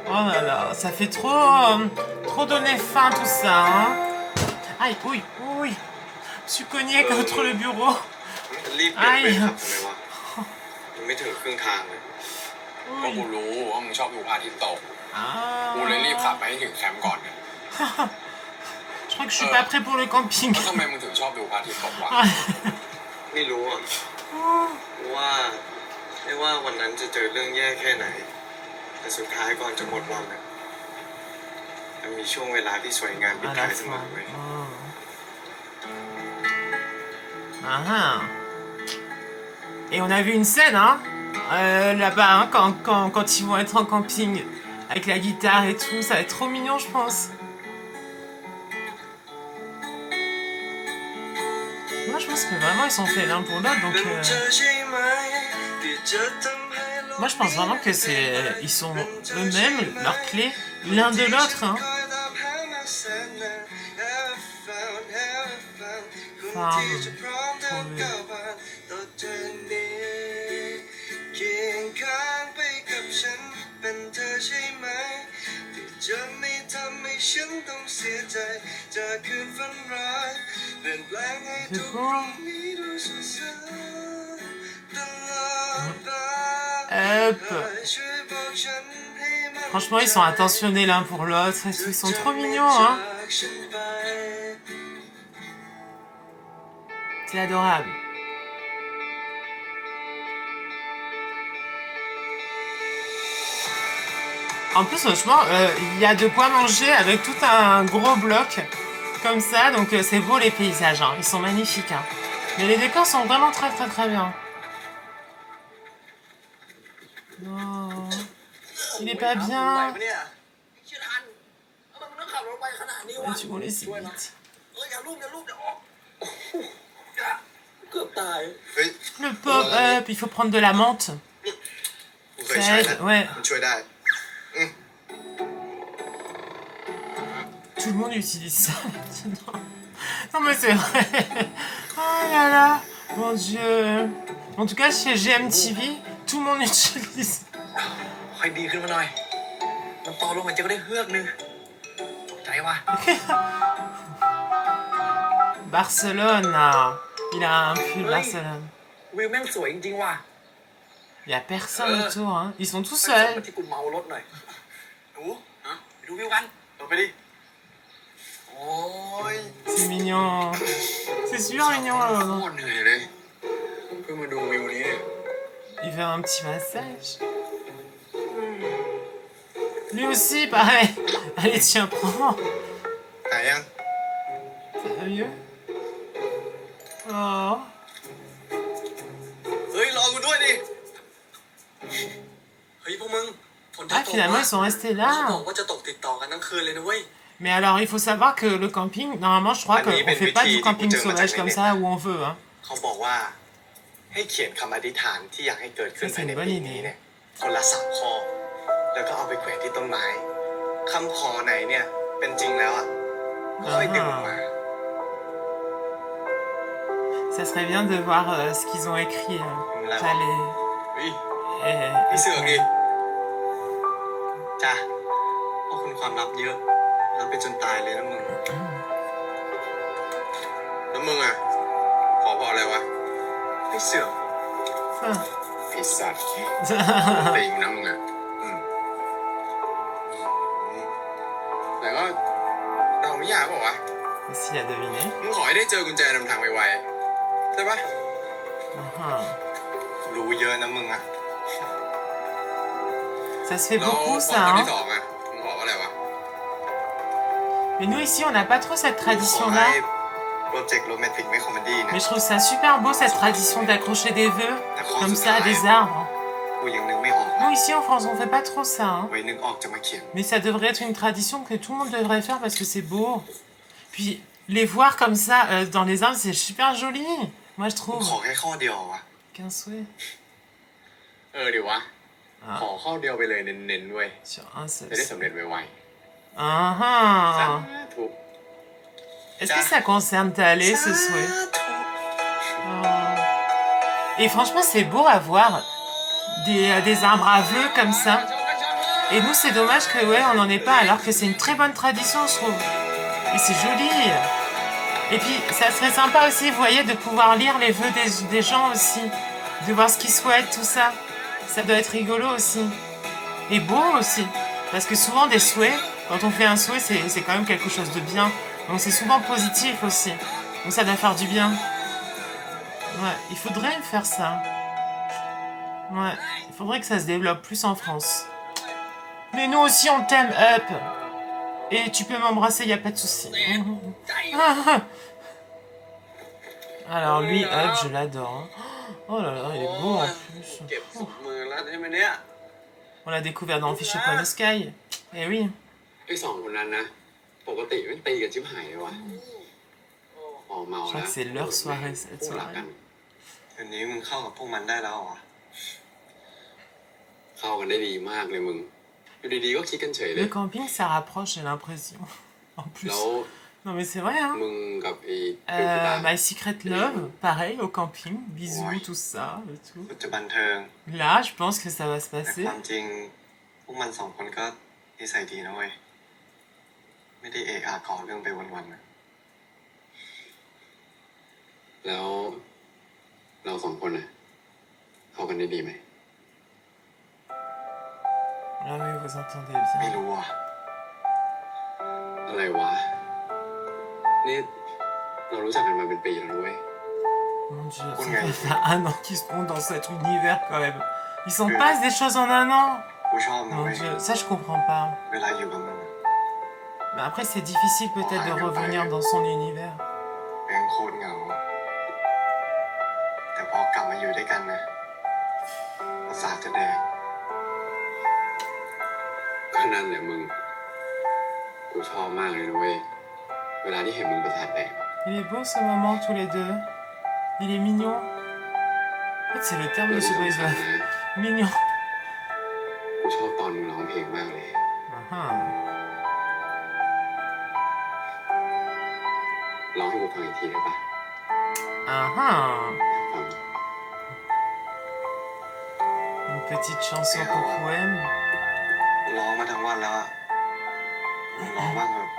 Oh là là, ça fait trop donner faim tout ça. Hein. Aïe, oui, oui. Je suis cogné contre le bureau. รีบเปลี่ยนเป็นขับทำไมวะยังไม่ถึงครึ่งทางเลย ก็กูรู้ว่ามึงชอบดูพระอาทิตย์ตกกูเลยรีบขับไปให้ถึงแคมป์ก่อนเนี่ย Je crois que je suis pas prêt pour le camping. แล้วทำไมมึงถึงชอบดูพระอาทิตย์ตกวะ ไม่รู้อ่ะว่าไม่ว่าวันนั้นจะเจอเรื่องแย่แค่ไหนแต่สุดท้ายก่อนจะหมดวันน่ะมันมีช่วงเวลาที่สวยงามปิด À ท้า la ยเสมอ fin. เว้ย Et on a vu une scène, hein, là-bas, hein, quand ils vont être en camping, avec la guitare et tout, ça va être trop mignon, je pense. Moi, je pense que vraiment, ils sont faits l'un pour l'autre, donc... Moi, je pense vraiment que ils sont eux-mêmes, leurs clés, l'un de l'autre, hein. Enfin, Hop. Franchement, ils sont attentionnés l'un pour l'autre. Ils sont trop mignons, hein. C'est adorable. En plus, franchement, il y a de quoi manger avec tout un gros bloc comme ça. Donc, c'est beau les paysages. Hein. Ils sont magnifiques. Hein. Mais les décors sont vraiment très très très bien. Non. Il est pas bien. Ah, tu m'en laisses vite. Le pauvre, il faut prendre de la menthe. กูเคยใช้แล้ว Ouais. มันช่วยได้ Tout le monde utilise ça maintenant. Non mais c'est vrai. Oh là là. Mon Dieu. En tout cas, chez GMTV, tout le monde utilise. ค่อยดีขึ้นมาหน่อยมันต่อลงมาจะก็ได้เฮือกนึงตกใจว่ะ Barcelone. Il a un pull Barcelone. วิวแม่งสวยจริงๆว่ะ Il y a personne autour. Hein. Ils sont tous ไปส่ง seuls. มาที่กูเมารถหน่อยหนูฮะไปดูวิวกัน เอาไปดิ โอ้ย C'est mignon. C'est super mignon. โค Là. ตรเหนื่อยเลยเพื่อมาดูวิวนี้เนี่ย Il fait un petit massage. Lui aussi, pareil. Allez, tiens, prends. หายยัง Ça va mieux? Oh. เฮ้ยรอกูด้วยดิ เฮ้ยพวกมึงฝนจะ Ah, ตก finalement, ils sont restés เขาบ là. อกว่าจะตกติดต่อกันทั้งคืนเลยนะเว้ย Mais alors, il faut savoir que le camping, normalement, je crois Ah, mais qu'on fait pas du petit, camping écoute, sauvage comme ça où on veut. Hein. เขาบอกว่าให้เขียนคำอธิษฐานที่อยากให้เกิดขึ้น Ça, c'est ภายใน une bonne ปี idée. นี้เนี่ยคนละ3 ข้อ แล้วก็เอาไปแขวนที่ต้นไม้คำขอไหนเนี่ยเป็นจริงแล้วอ่ะก็ค่อยดึงออกมา Ça serait bien de voir ce qu'ils ont écrit. Là. Fallait... เฮ้ย พี่เสือกดิจ้ะเพราะคุณความลับเยอะรับไปจนตายเลยนะมึง แล้วมึงอ่ะขอพรอะไรวะ ไม่เสือก ไอ้สัตว์ติงนะมึงอ่ะแต่ก็เดาไม่ยากเปล่าวะ Facile à deviner. มึงขอให้ได้เจอกุญแจนำทางไวๆใช่ปะ Ah. รู้เยอะนะมึงอ่ะ Ça se fait แล้ว beaucoup พร ça. คน Hein. ที่สองอ่ะมึงขอว่าอะไรวะ Mais nous ici, on n'a pas trop cette ขอ tradition-là. ให้โปรเจกต์โรแมนติกไม่คอมเมดี้นะ Mais je trouve ça super beau cette tradition d'accrocher des vœux comme ça à des arbres. กูยังนึกไม่ออก Nous ici en France, on fait pas trop ça. Hein. ไว้นึกออกจะมาเขียน Mais ça devrait être une tradition que tout le monde devrait faire parce que c'est beau. Puis les voir comme ça dans les arbres, c'est super joli. Moi je กู trouve. ขอแค่ข้อเดียวอ่ะ Qu'un souhait. ดิวะ ขอข้อเดียวไปเลยเน้นๆเว้ย Sur un จะ seul ได้สำ souhait. เร็จไว Ah ๆสา ah. ธุ Est-ce que ça concerne Thalès ce souhait? Oh. Et franchement, c'est beau à voir des arbres à vœux comme ça. Et nous, c'est dommage que ouais, on n'en ait pas, alors que c'est une très bonne tradition, je trouve. Et c'est joli. Et puis, ça serait sympa aussi, vous voyez, de pouvoir lire les vœux des gens aussi. De voir ce qu'ils souhaitent, tout ça. Ça doit être rigolo aussi. Et beau aussi. Parce que souvent, des souhaits, quand on fait un souhait, c'est quand même quelque chose de bien. Donc c'est souvent positif aussi. Donc ça doit faire du bien. Ouais, il faudrait faire ça. Ouais, il faudrait que ça se développe plus en France. Mais nous aussi, on t'aime, Up. Et tu peux m'embrasser, y a pas de souci. Alors lui, Up, je l'adore. Oh là là, il est beau en plus. เก็บสุกมือแล้วใช่ไหมเนี่ย On l'a découvert dans Fish Upon the Sky. Eh oui. ไอ้สองคนนั้นนะ ปกติมันตีกันชิบหายเลยวะอ๋อเมา Je crois แล้ว que c'est leur soirée, cette พวกรักกัน soirée. เดี๋ยวนี้มึงเข้ากับพวกมันได้แล้วเหรอ เข้ากันได้ดีมากเลยมึง อยู่ดีๆก็คิดกันเฉยเลย Le camping, ça rapproche, j'ai l'impression. En plus. แล้ว Non mais c'est vrai, hein. มึงกับไอ้เพื่อนกูตา My Secret Love, pareil, au camping, bisous, Ouais. tout ça et tout. กูจะบันเทิง Là, je pense que ça va se แต่ passer. ความจริงพวกมันสองคนก็นิสัยดีนะเว้ย ไม่ได้เอะอะก่อเรื่องไปวันๆนะ แล้วเราสองคนน่ะเข้ากันได้ดีไหม Ah oui, vous entendez ไม่ bien. รู้อ่ะ อะไรวะ นี่เรารู้จักกันมาเป็นปีแล้วด้วย Mon dieu, ça fait faire un an qu'ils sont dans cet univers quand même. Il s'en passe des choses en un an. กูชอบนะ Mon เว้ย dieu, ça je comprends pas. เวลาอยู่กับมึงอะ Mais après, c'est difficile peut-être de revenir dans son univers. แม่งโคตรเหงาอะแต่พอกลับมาอยู่ด้วยกันนะประสาทจะแดก ก็นั่นแหละมึง กูชอบมากเลยนะเว้ย เวลาที่เห็นมึงประสาทแตก Il est beau ce moment tous les deux. Il est mignon. En fait, c'est le terme แล้ว de ที่ ce สำคัญ briseur. นะ Mignon. กูชอบตอนมึงร้องเพลงมากเลย Ah ร้องให้กูฟังอีกทีได้ปะ ah. Ah ฟัง Une petite chanson pour poème. ร้องมาทั้งวันแล้วอะมึงร้องบ้างเถอะ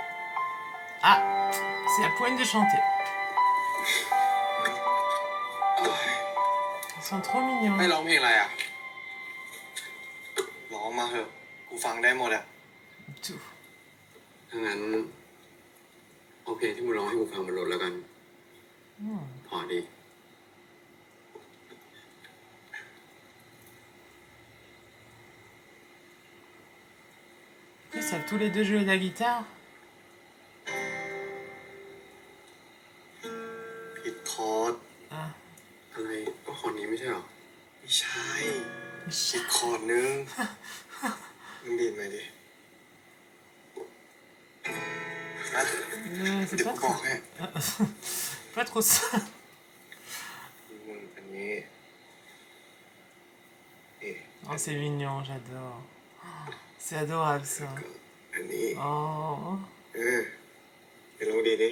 Ah, c'est à poème de chanter. Ils sont trop ให้ mignons. ร้องเพลงอะไรอ่ะ ร้องมาเถอะ กูฟังได้หมดอะ Tout. ถ้างั้นเอาเพลงที่มึงร้องให้กูฟังบนรถแล้วกัน พอดี Ils savent tous les deux jouer de la guitare. ผิดคอร์ด Ah. อะไรก็คอนนี้ไม่ใช่หรอ ไม่ใช่อีกคอร์ดนึง มึงดีดมาดิอ่ะ C'est เดี๋ยว pas กูบอก trop... ให้ pas trop ça. มึงอันนี้นี่ Oh, c'est mignon, j'adore. Oh, c'est adorable ça. อันนี้ Oh. เดี๋ยวลองดีดิ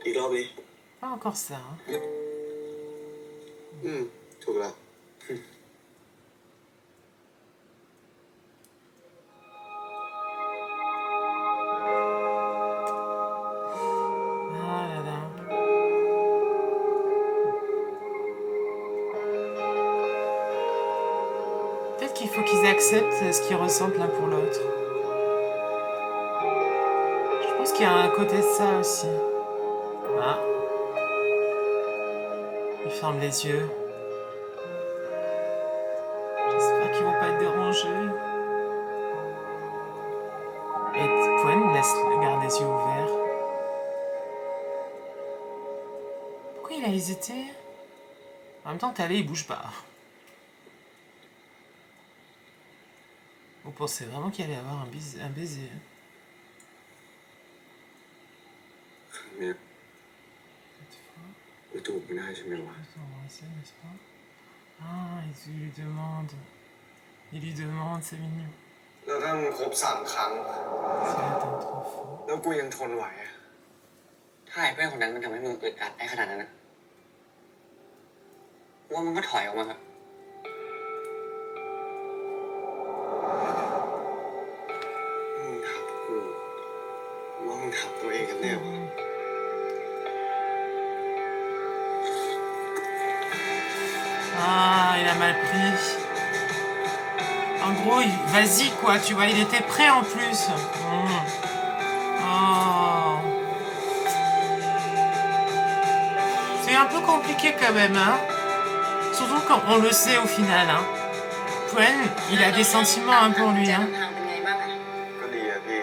อีกรอบดิ Pas encore ça. Hein. ถูกแล้ว Ah là là. Peut-être qu'il faut qu'ils acceptent ce qu'ils ressentent l'un pour l'autre. Je pense qu'il y a un côté de ça aussi. Ah. Ils ferment les yeux. J'espère qu'ils vont pas être dérangés. Et Poème laisse garde les yeux ouverts. Pourquoi il a hésité? En même temps, Thalès, il bouge pas. Vous pensez vraiment qu'il allait y avoir un baiser? ครั้งเนี้ยกูจูบไม่ได้ใช่ไหมวะ Embrasser, n'est-ce pas? Ah, il lui demande. Il lui demande, c'est mignon. แล้วถ้ามึงครบ3 ครั้ง C'est attends, trop fort. แล้วกูยังทนไหวอะ ถ้าไอ้เพื่อนคนนั้นมันทำให้มึงอึดอัดได้ขนาดนั้นนะว่ามึงก็ถอยออกมาเถอะ มึงทับกูว่ามึงทับตัวเองกันแน่วะ Ah, il a mal pris. En gros, vas-y quoi, tu vois, il était prêt en plus. Oh. C'est un peu compliqué quand même, hein. Surtout quand on le sait au final, hein. Puen, il a des sentiments un peu en lui, hein. ก็ดีอะพี่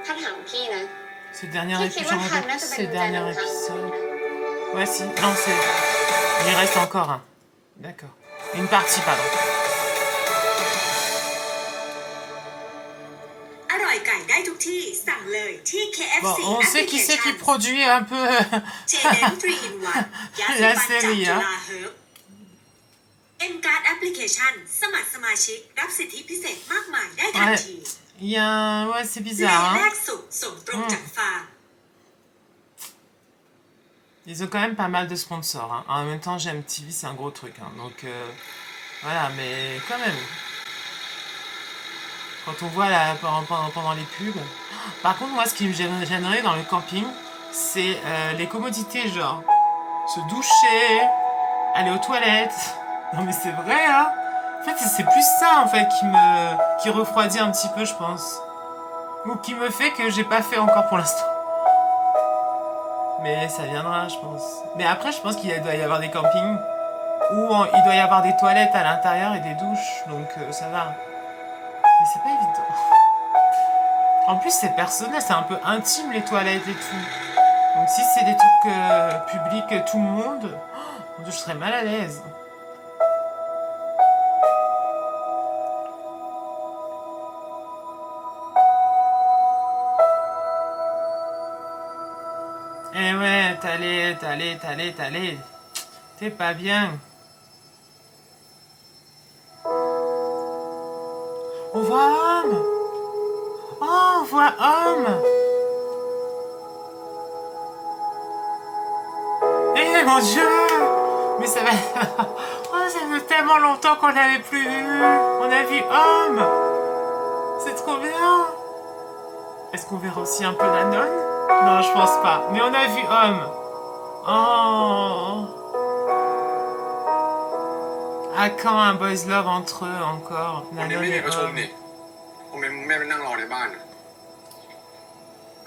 ถ้าถามพี่นะ Ce dernier พี่คิดว่า épisode, ทันน่าจะเป็น ce กุญแจ dernier นำทางของ épisode. เรา Ouais, si. Non, c'est. Il reste encore un. D'accord. Une partie, pardon. อร่อยไก่ได้ทุกที่สั่งเลยที่ KFC Bon, on sait qui c'est qui produit un peu เจเดน3 in 1ยาสี la ฟันจาก série, จุ hein. ฬาเฮิร์บเอ็มการ์ดแอปพลิเคชันสมัครสมาชิกรับสิทธิพิเศษมากมายได้ทัน Ouais. ที Il y a un... Ouais, c'est และ bizarre, แล hein. กสุดส่งตรงจากฟาร์ม Ils ont quand même pas mal de sponsors, hein. En même temps, j'aime TV, c'est un gros truc, hein. Donc, voilà, mais quand même. Quand on voit pendant les pubs... Par contre, moi, ce qui me gênerait dans le camping, c'est les commodités, genre se doucher, aller aux toilettes. Non, mais c'est vrai, hein. En fait, c'est plus ça, en fait, qui refroidit un petit peu, je pense. Ou qui me fait que j'ai pas fait encore pour l'instant. Mais ça viendra, je pense. Mais après, je pense qu'il doit y avoir des campings où il doit y avoir des toilettes à l'intérieur et des douches, donc ça va. Mais c'est pas évident. En plus, c'est personnel, c'est un peu intime les toilettes et tout. Donc si c'est des trucs publics, tout le monde, oh, je serais mal à l'aise. Eh ouais, t'allais. T'es pas bien. On voit homme. Oh, on voit homme. Eh mon Dieu. Mais ça va... Oh, ça fait tellement longtemps qu'on l'avait plus vu. On a vu homme. C'est trop bien. Est-ce qu'on verra aussi un peu la nonne? Non, je pense pas. Mais on a vu homme. Oh. À quand un boys love entre eux encore? วันนี้ Nanon ไม่มี et ประชุม homme. นี่ทำไมมึงไม่ไปนั่งรอในบ้านอะ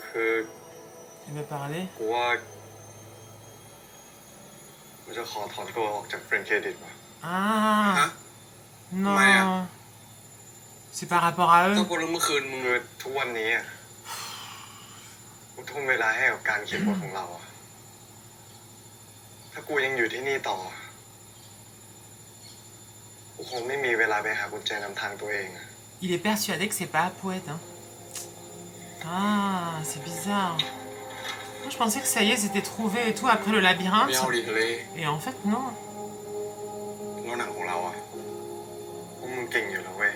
คือ Il veut parler? กูว่ากูจะขอถอนตัวออกจากเฟรนด์เครดิตว่ะ Ah. ฮะ Non. Maya. C'est par rapport à ก็ eux. พูดเรื่องเมื่อคืนมึง คือทุกวันนี้อะกูทุ่มเวลาให้กับการเขียนบทของเราอะถ้ากูยังอยู่ที่นี่ต่อกูคงไม่มีเวลาไปหากุญแจนำทางตัวเองอะ Il est persuadé que c'est pas un poète, hein. Ah, c'est bizarre. Moi, je pensais que ça y est, c'était trouvé et tout après le ไม่ labyrinthe. เอาดิทะเล Et en fait, non. แล้วหนังของเราอะ พวกมึงเก่งอยู่แล้วเว้ย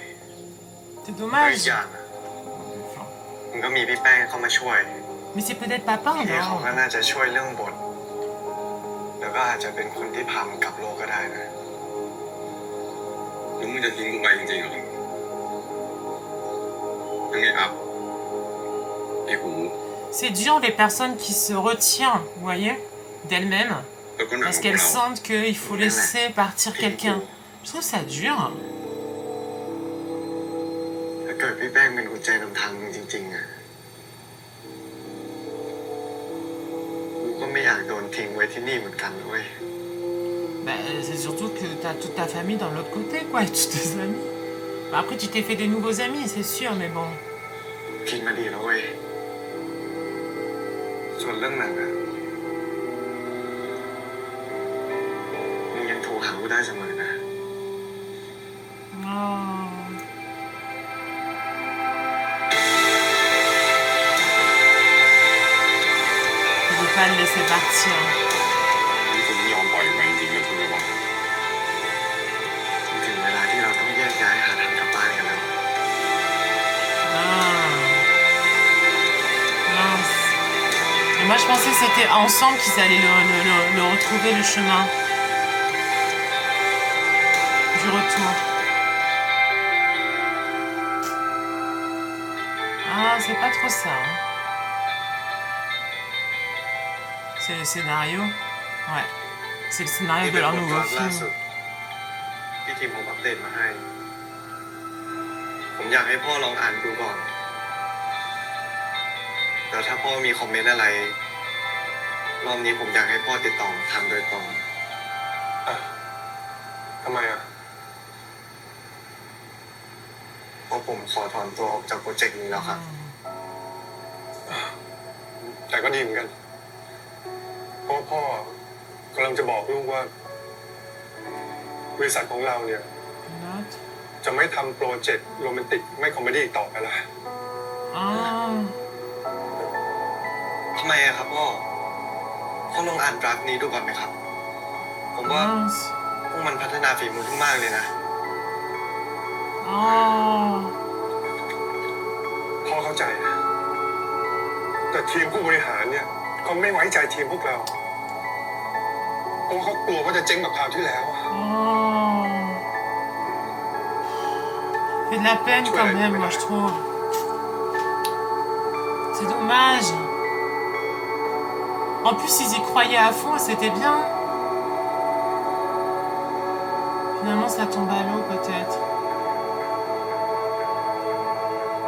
C'est แล้วอี dommage. กอย่างอะมึงก็มีพี่แป้งเข้ามาช่วย Mais c'est peut-être papa, พี่เขาก็ non? น่าจะช่วยเรื่องบท แล้วก็อาจจะเป็นคนที่พามึงกลับโลกก็ได้นะ แล้วมึงจะทิ้งกูไปจริงๆเหรอยังไงอัพไอ้หู C'est dur les personnes qui se retirent, vous voyez, d'elles-mêmes, แล้วก็หนัง parce ของ qu'elles เรา sentent qu'il faut laisser partir quelqu'un. Je trouve ça dur. ถ้าเกิดพี่แป้งเป็นกุญแจนำทางมึงจริงๆอะกูก็ไม่อยากโดนทิ้งไว้ที่นี่เหมือนกันนะเว้ย Bah, c'est surtout que t'as toute ta famille dans l'autre côté, quoi, et tous tes amis. Bah, après, tu t'es fait des nouveaux amis, c'est sûr, mais bon. คิดมาดีแล้วเว้ย ส่วนเรื่องหนังอะมึงยังโทรหากูได้เสมอนะ Oh. Il veut pas le laisser partir. นี่คุณไม่ยอมปล่อยไปจริงๆแล้วใช่ไหมวะ c'était ensemble qu'ils allaient le retrouver le chemin du retour. Ah, c'est pas trop ça. Hein. C'est le scénario. Ouais. C'est le scénario นี่ de เป็น leur บท nouveau ความล่า film. สุดที่ทีมผมอัปเดตมาให้ ผมอยากให้พ่อลองอ่านดูก่อนแล้วถ้าพ่อมีคอมเมนต์อะไรรอบนี้ผมอยากให้พ่อติดต่อทางโดยตรงทำไมอ่ะเพราะผมขอถอนตัวออกจากโปรเจกต์นี้แล้วครับแต่ก็ดีเหมือนกันเพราะพ่อกำลังจะบอกลูกว่าบริษัทของเราเนี่ย Note. จะไม่ทำโปรเจกต์โรแมนติกไม่คอมเมดี้อีกต่อไปแล้ว Ah. ทำไมอะครับพ่อลองอ่านดราฟต์นี้ดูก่อนไหมครับ ผมว่า Mince. พวกมันพัฒนาฝีมือขึ้นมากเลยนะ Oh. พ่อเข้าใจนะแต่ทีมผู้บริหารเนี่ยเขาไม่ไว้ใจทีมพวกเราเพราะเขากลัวว่าจะเจ๊งแบบคราวที่แล้ว Oh. Fait de la peine quand même, moi je trouve. C'est dommage. En plus, ils y croyaient à fond, c'était bien. Finalement, ça tombe à l'eau peut-être.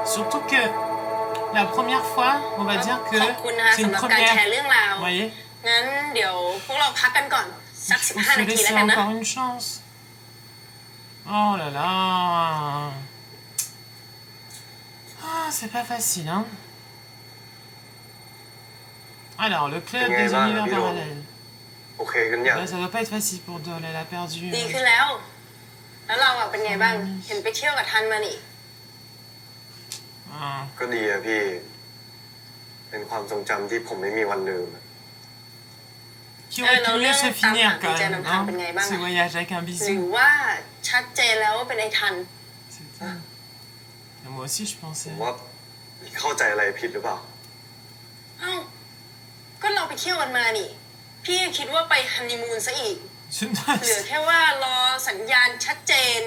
Surtout que la première fois, on va dire que ขอบคุณนะคะ c'est une สำหรับการแชร์ première. เรื่องราว Vous voyez? งั้นเดี๋ยวพวกเราพักกันก่อน สัก Il 15 faut se นาที laisser แล้วกันนะ encore une chance. Oh là là. Ah, c'est pas facile, hein. Alors, le club C'est des bien, univers Milo. parallèles. โอเคกันยัง Là, ça doit pas être facile pour Dole, elle a perdu. ดีขึ้นแล้ว แล้วเราอะเป็นไงบ้าง เห็นไปเที่ยวกับทันมานี่ Ah. ก็ดีอะพี่ เป็นความทรงจำที่ผมไม่มีวันลืม Qui aurait pu mieux se finir Tam quand Tam même, Tam hein, Tam Tam ce voyage avec un หรือ bisou. ว่าชัดเจนแล้วว่าเป็นไอ้ทัน C'était- Et moi aussi, je ผม pensais. ว่าเข้าใจอะไรผิดหรือเปล่า เอ้า ก็เราไปเที่ยวกันมานี่ พี่ยังคิดว่าไปฮันนีมูนซะอีก Je เหลือ ne- แค่ว่ารอสัญญาณชัดเจน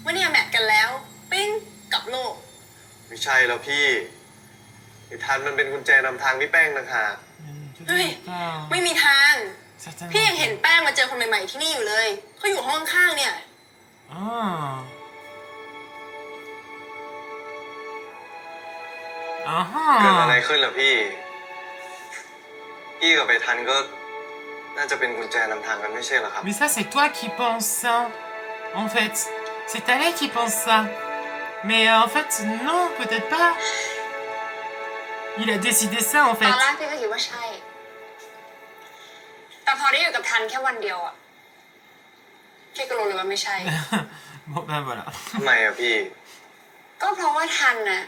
ว่าเนี่ยแมทกันแล้ว ปิ้งกลับโลก ไม่ใช่แล้วพี่ไอ้ทันมันเป็นกุญแจนำทางพี่แป้งนะคะ Mais เฮ้ย peut-être pas. ไม่มีทาง Certainement พี่ยังเห็น pas. แป้งมาเจอคนใหม่ๆที่นี่อยู่เลย เขาอยู่ห้องข้างๆเนี่ย Ah. เกิดอะไร Ah. ขึ้นล่ะพี่ พี่กับไปทันก็น่าจะเป็นกุญแจนำทางกันไม่ใช่เหรอครับ Mais ça, c'est toi qui penses ça. En fait, c'est Thalia qui pense ça. Mais en fait, non, peut-être pas. Il a décidé ça, en ต fait. อนแรกพี่ก็คิดว่าใช่ แต่พอได้อยู่กับทันแค่วันเดียวอะพี่ก็รู้เลยว่าไม่ใช่ Bon, ben voilà. ทำไมอะพี่ ก็เพราะว่าทันน่ะ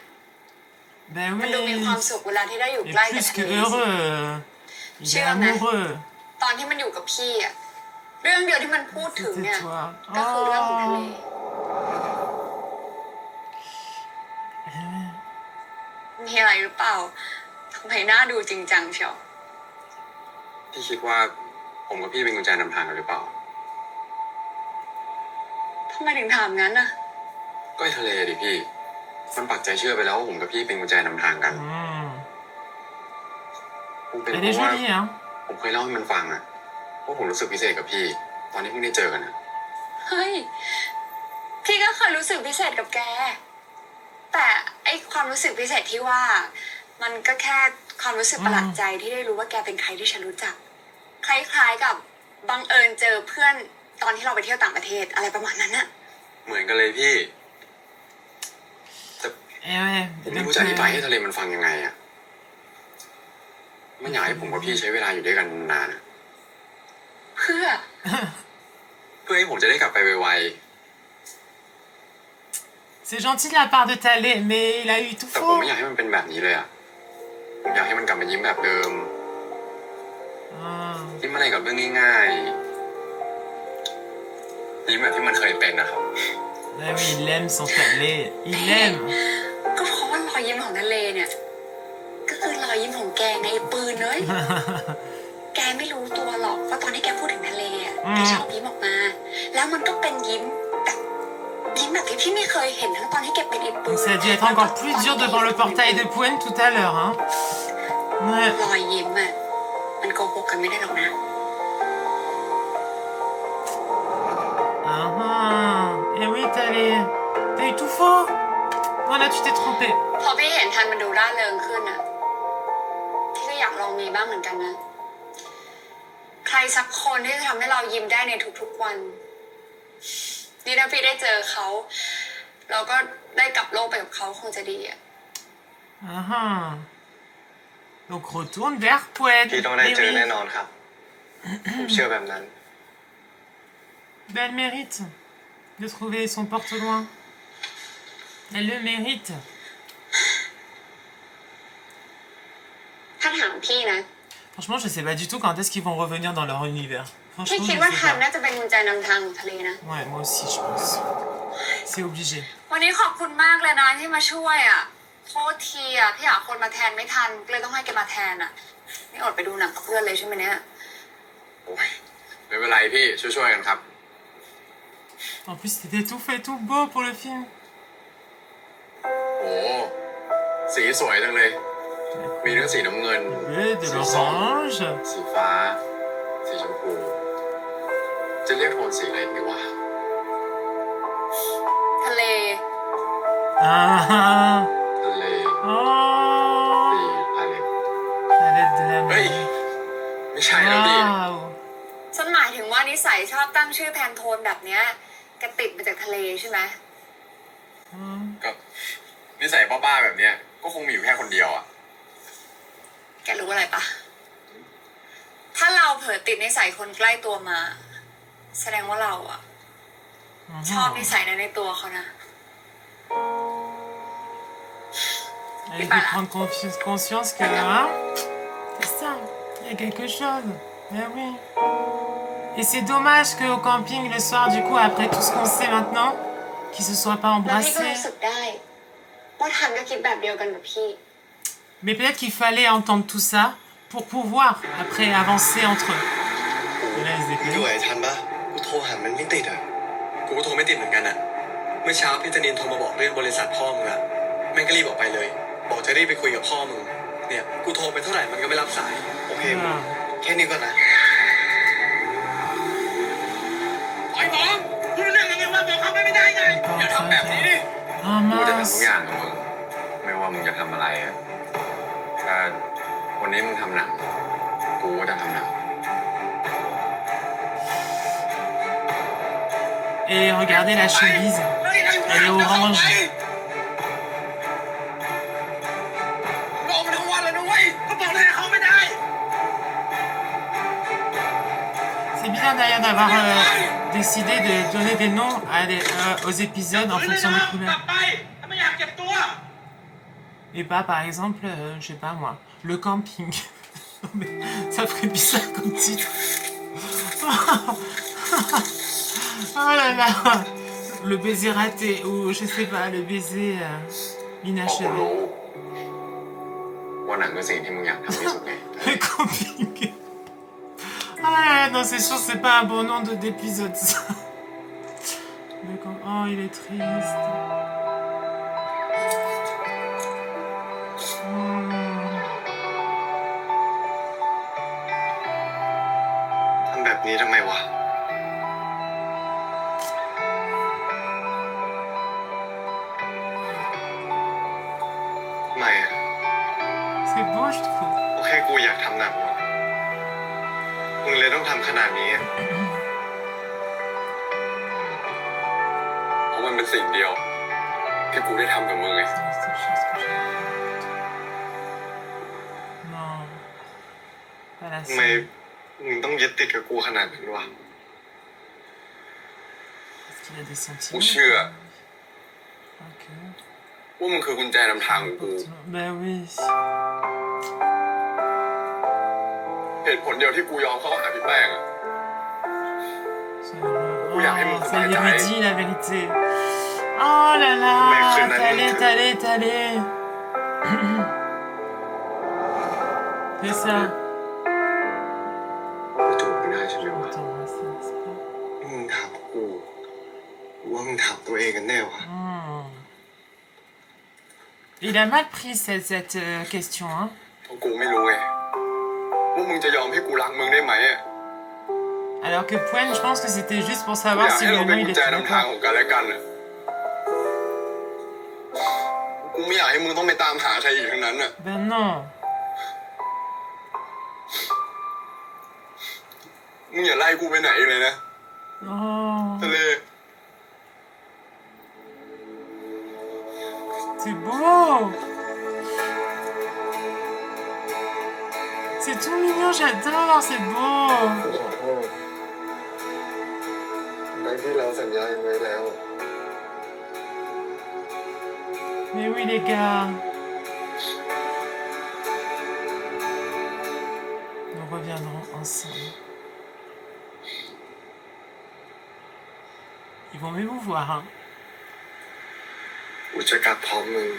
Ben มัน oui. ดูมีความสุขเวลาที่ได้อยู่ Et ใกล้กับ plus ทะ que เล heureux. Il est Sûr, mais- amoureux. ตอนที่มันอยู่กับพี่อะเรื่องเดียวที่มันพูดถึง C'était เนี่ย toi. ก็คือเรื่องของทะเล Oh. มีอะไรหรือเปล่าทำไมหน้าดูจริงจังเชียว พี่คิดว่าผมกับพี่เป็นกุญแจนำทางกันหรือเปล่า ทำไมถึงถามงั้นน่ะ ก็ไอ้ทะเลดิพี่ มันปักใจเชื่อไปแล้วว่าผมกับพี่เป็นกุญแจนำทางกัน Hmm. ผมเป็น Elle เพ est ราะว่า jolie, hein. ผมเคยเล่าให้มันฟังอะว่าผมรู้สึกพิเศษกับพี่ ตอนที่เพิ่งได้เจอกันอะ เฮ้ย พี่ก็เคยรู้สึกพิเศษกับแก แต่ไอความรู้สึกพิเศษที่ว่า มันก็แค่ความรู้สึกประหลาดใจที่ได้รู้ว่าแกเป็นใครที่ฉันรู้จัก คล้ายๆกับบังเอิญเจอเพื่อนตอนที่เราไปเที่ยวต่างประเทศอะไรประมาณนั้นน่ะ เหมือนกันเลยพี่ แต่ Eh ouais. ผมไม่ Donc, รู้จะอธิบายให้ทะเลมันฟังยังไงอะมันอยากให้ผมกับพี่ใช้เวลาอยู่ด้วยกันนานๆอะ เพื่อ เพื่อให้ผมจะได้กลับไปไว c'est gentil de la part de Thalia, mais il a eu tout ๆแต่ผม faux. ไม่อยากให้มันเป็นแบบนี้เลยอะผมอยากให้มันกลับมายิ้มแบบเดิม Ah. ยิ้มอะไรกับเรื่องง่ายๆยิ้มแบบที่มันเคยเป็นนะครับ Ah oui, il aime son Thalia. Il l'aime. ก็เพราะว่ารอยยิ้มของทะเลเนี่ย ก็คือรอย อยยิ้มของแกไงปืนเลย แกไม่รู้ตัวหรอกว่าตอนที่แกพูดถึงทะเลอ่ะแกชอบยิ้มออกมา แล้วมันก็เป็นยิ้มแบบที่พี่ไม่เคยเห็นทั้งตอนที่แกเป็นไอ้ปืน Ça a dû être encore plus dur devant le portail de Pouen tout à l'heure, hein. Ouais. รอยยิ้มอ่ะมันโกหกกันไม่ได้หรอกนะ Ah ah. Et oui, t'as eu tout faux. Voilà, tu t'es trompé. พอพี่เห็นทันมันดูร่าเริงขึ้นอ่ะพี่ก็อยากลองมีบ้างเหมือนกันนะใครสักคนที่จะทำให้เรายิ้มได้ในทุกๆวันนี่ถ้าพี่ได้เจอเขาเราก็ได้กลับโลกไปกับเขาคงจะดีอ่ะ Ah ah. Donc retourne vers Pouen. พี่ต้องได้ Eh เจอ oui. แน่นอนครับ ผมเชื่อแบบนั้น Ben, elle mérite de trouver son porte-loin. Elle le mérite. ถ้าถามพี่นะ Franchement, je sais pas du tout quand est-ce qu'ils vont revenir dans leur univers. พี่ Franchement, คิด je ว่า sais ทัน pas. น่าจะเป็นกุญแจนำทางของทะเลนะ Ouais, moi aussi, je pense. C'est obligé. วันนี้ขอบคุณมากเลยนะที่มาช่วยอ่ะโทษทีอ่ะพี่หาคนมาแทนไม่ทันก็เลยต้องให้แกมาแทนอ่ะนี่อดไปดูหนังกับเพื่อนเลยใช่ไหมเนี่ย โอ้ยไม่เป็นไรพี่ช่วยๆกันครับ En plus, c'était tout fait, tout beau pour le film. โอ้สีสวยจังเลย มีทั้งสีน้ำเงิน Et de สีส้ม l'orange. สีฟ้า สีชมพู จะเรียกโทนสีอะไรดีวะ ทะเล Ah ah. ทะเล Oh. สีพาเลต Palette de la เฮ้ย mer. ไม่ใช่แล้วดิ Waouh. ฉันหมายถึงว่านิสัยชอบตั้งชื่อแพนโทนแบบเนี้ยแกติดมาจากทะเลใช่ไหม ก็นิสัยบ้าๆแบบเนี้ยก็คงมีอยู่แค่คนเดียวอ่ะ แกรู้อะไรปะถ้าเราเผลอติดนิสัยคนใกล้ตัวมา แสดงว่าเราอ่ะ ชอบนิสัยนั้นในตัวเขานะ Elle veut prendre conscience que, hein, c'est ça, il y a quelque chose. Ben oui. Et c'est dommage qu'au camping, le soir, du coup, après tout ce qu'on sait maintenant, qu'ils se soient pas แล้วพี่ก็ embrassés. รู้สึกได้ว่าทันก็คิดแบบเดียวกันกับพี่ Mais peut-être qu'il fallait entendre tout ça pour pouvoir, après, avancer entre eux. Et là, ils อยู่ étaient... ไอ้ทันปะกูโทรหามันไม่ติดอ่ะ กูก็โทรไม่ติดเหมือนกันอ่ะ เมื่อเช้าพี่ธนินโทรมาบอกเรื่องบริษัทพ่อมึงอ่ะแม่งก็รีบออกไปเลย บอกจะรีบไปคุยกับพ่อมึง เนี่ย กูโทรไปเท่าไหร่มันก็ไม่รับสาย โอเคมึง Ah. แค่นี้ก่อนนะ ไอ้หมอพูดเรื่องยังไงวะบอกเขาไม่ได้ไงอย่าทำแบบนี้ดิ Ah กูจะทำทุก mince. อย่างกับมึง ไม่ว่ามึงจะทำอะไรอะถ้าวันนี้มึงทำหนัง กูก็จะทำหนัง Et regardez la chemise. เฮ้ยไอ้ Elle est orange. โดนมันทั้งวันเลยนะเว้ยก็บอกเลยเขาไม่ได้ C'est bien d'ailleurs d'avoir décidé de donner des noms aux épisodes en เฮ้ยเลย fonction นะ des กลั couleurs. บไปถ้าไม่อยากเจ็บตัว Et pas par exemple, je sais pas moi, le camping. Non, mais ça ferait bizarre comme titre. Oh là là. Le baiser raté ou je sais pas, le baiser เพราะกู inachevé. รู้ว่าหนังคือสิ่งที่มึงอยากทำที่สุดไง Le camping. Ah là là, non, c'est sûr, c'est pas un bon nom d'épisode ça. Oh, il est triste. Hmm. ทำแบบนี้ทำไมวะ ไม่อะ C'est beau, je trouve. โอเคกูอยากทำหนังวะมึงเลยต้องทำขนาดนี้อะ เพราะมันเป็นสิ่งเดียว ที่กูได้ทำกับมึงไง C'est la seule chose que j'ai faite. Non. Pas la ทำไม seule. มึงต้องยึดติดกับกูขนาดนั้นวะ Est-ce qu'il a des กู sentiments? เชื่อ Ok. ว่ามึงคือกุญแจนำทางของกู Ben oui. เหตุผลเดียวที่กูยอมเข้าหาพี่แป้งอะ Oh, Oui, arrive, ça on lui va dit la vérité. Oh là là, Mais que t'allais. C'est ça. จูบไม่ได้ใช่ไหมวะ Attends, c'est pas... นี่มึงถามกูว่ามึงถามตัวเองกันแน่วะ Il a mal pris cette question, hein. เพราะกูไม่รู้ไงว่ามึงจะยอมให้กูรักมึงได้ไหมอ่ะ Alors que Poen, je pense que c'était juste pour กู savoir อยาก si ให้เรา le เป็น nom กุ il ญแจ était นำทาง d'accord. ของกันและกันอ่ะกูไม่อยากให้มึงต้องไปตามหาใครอีกทั้งนั้นอ่ะ Ben non. มึงอย่าไล่กูไปไหนเลยนะ Oh, ทะเล c'est beau. C'est tout mignon, j'adore, c'est beau. กูขอโทษทั้งที่เราสัญญากันไว้แล้ว Mais oui, les gars. Nous reviendrons ensemble. Ils vont m'émouvoir, hein. กูจะกลับพร้อมมึง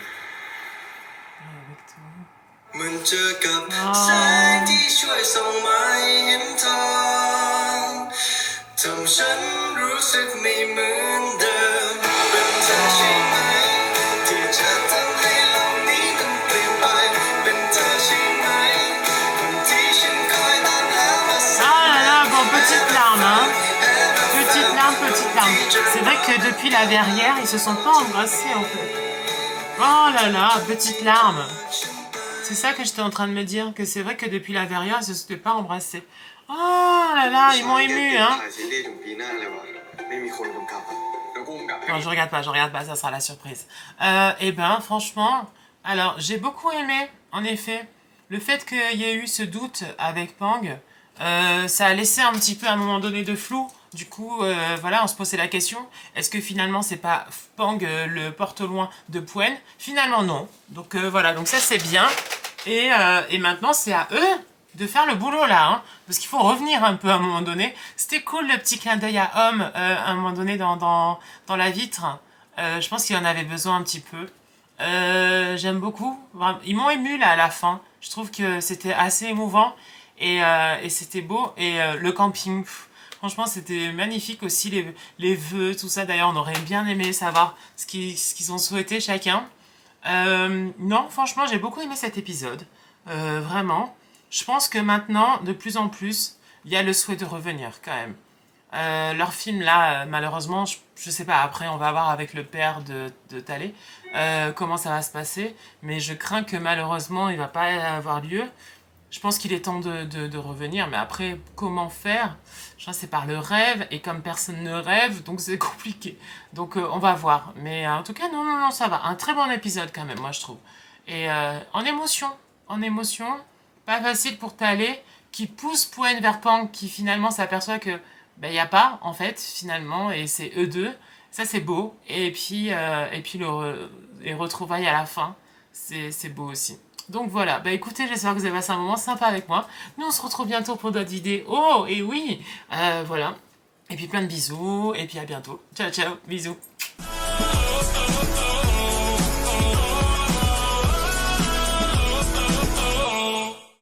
Avec toi. มันเจอกับ อ๋อ แสงที่ช่วยส่องมาให้เห็นทางทำฉันรู้สึกไม่เหมือนเดิมเป็นเธอใช่ไหมที่จะทำให้โลกนี้มันเปลี่ยนไปเป็นเธอใช่ไหมคนที่ฉันคอยตามหามาสัก Ah là là, bon, petite larme, hein. Petite larme, petite larme. C'est vrai que depuis la verrière, ils se sont pas embrassés, en fait. Oh là là, petite larme. C'est ça que j'étais en train de me dire, que c'est vrai que depuis la verrière, ils se sont pas embrassés. Oh là là, ils m'ont ému, hein. ถ่ายซีรีส์ถึงปีหน้าเลยวะไม่มีคนกำกับอะแล้วกูกำกับให้ Non, je regarde pas, ça sera la surprise. Eh ben, franchement, alors, j'ai beaucoup aimé, en effet, le fait qu'il y ait eu ce doute avec Pang. Ça a laissé un petit peu, à un moment donné, de flou. Du coup, voilà, on se posait la question, est-ce que finalement, c'est pas Pang le porte-loin de Poen? Finalement, non. Donc, voilà, donc ça, c'est bien. Et maintenant, c'est à eux de faire le boulot, là, hein, parce qu'il faut revenir un peu à un moment donné. C'était cool, le petit clin d'œil à Homme, à un moment donné, dans la vitre. Je pense qu'il en avait besoin un petit peu. J'aime beaucoup. Ils m'ont ému, là, à la fin. Je trouve que c'était assez émouvant. Et c'était beau. Et le camping, franchement, c'était magnifique aussi, les vœux, tout ça. D'ailleurs, on aurait bien aimé savoir ce qu'ils ont souhaité chacun. Non, franchement, j'ai beaucoup aimé cet épisode. Vraiment. Je pense que maintenant, de plus en plus, il y a le souhait de revenir, quand même. Leur film, là, malheureusement, je sais pas, après, on va voir avec le père de Thalé comment ça va se passer. Mais je crains que, malheureusement, il va pas avoir lieu. Je pense qu'il est temps de revenir, mais après, comment faire? Je pense que c'est par le rêve, et comme personne ne rêve, donc c'est compliqué. Donc on va voir. Mais en tout cas, non, ça va. Un très bon épisode quand même, moi je trouve. Et en émotion, pas facile pour Thalé, qui pousse Poen vers Pang, qui finalement s'aperçoit que ben, y a pas, en fait, finalement, et c'est eux deux. Ça c'est beau. Et puis les retrouvailles à la fin, c'est beau aussi. Donc voilà, bah écoutez, j'espère que vous avez passé un moment sympa avec moi. Nous, on se retrouve bientôt pour d'autres vidéos. Oh, et oui, voilà. Et puis plein de bisous, et puis à bientôt. Ciao, ciao, bisous.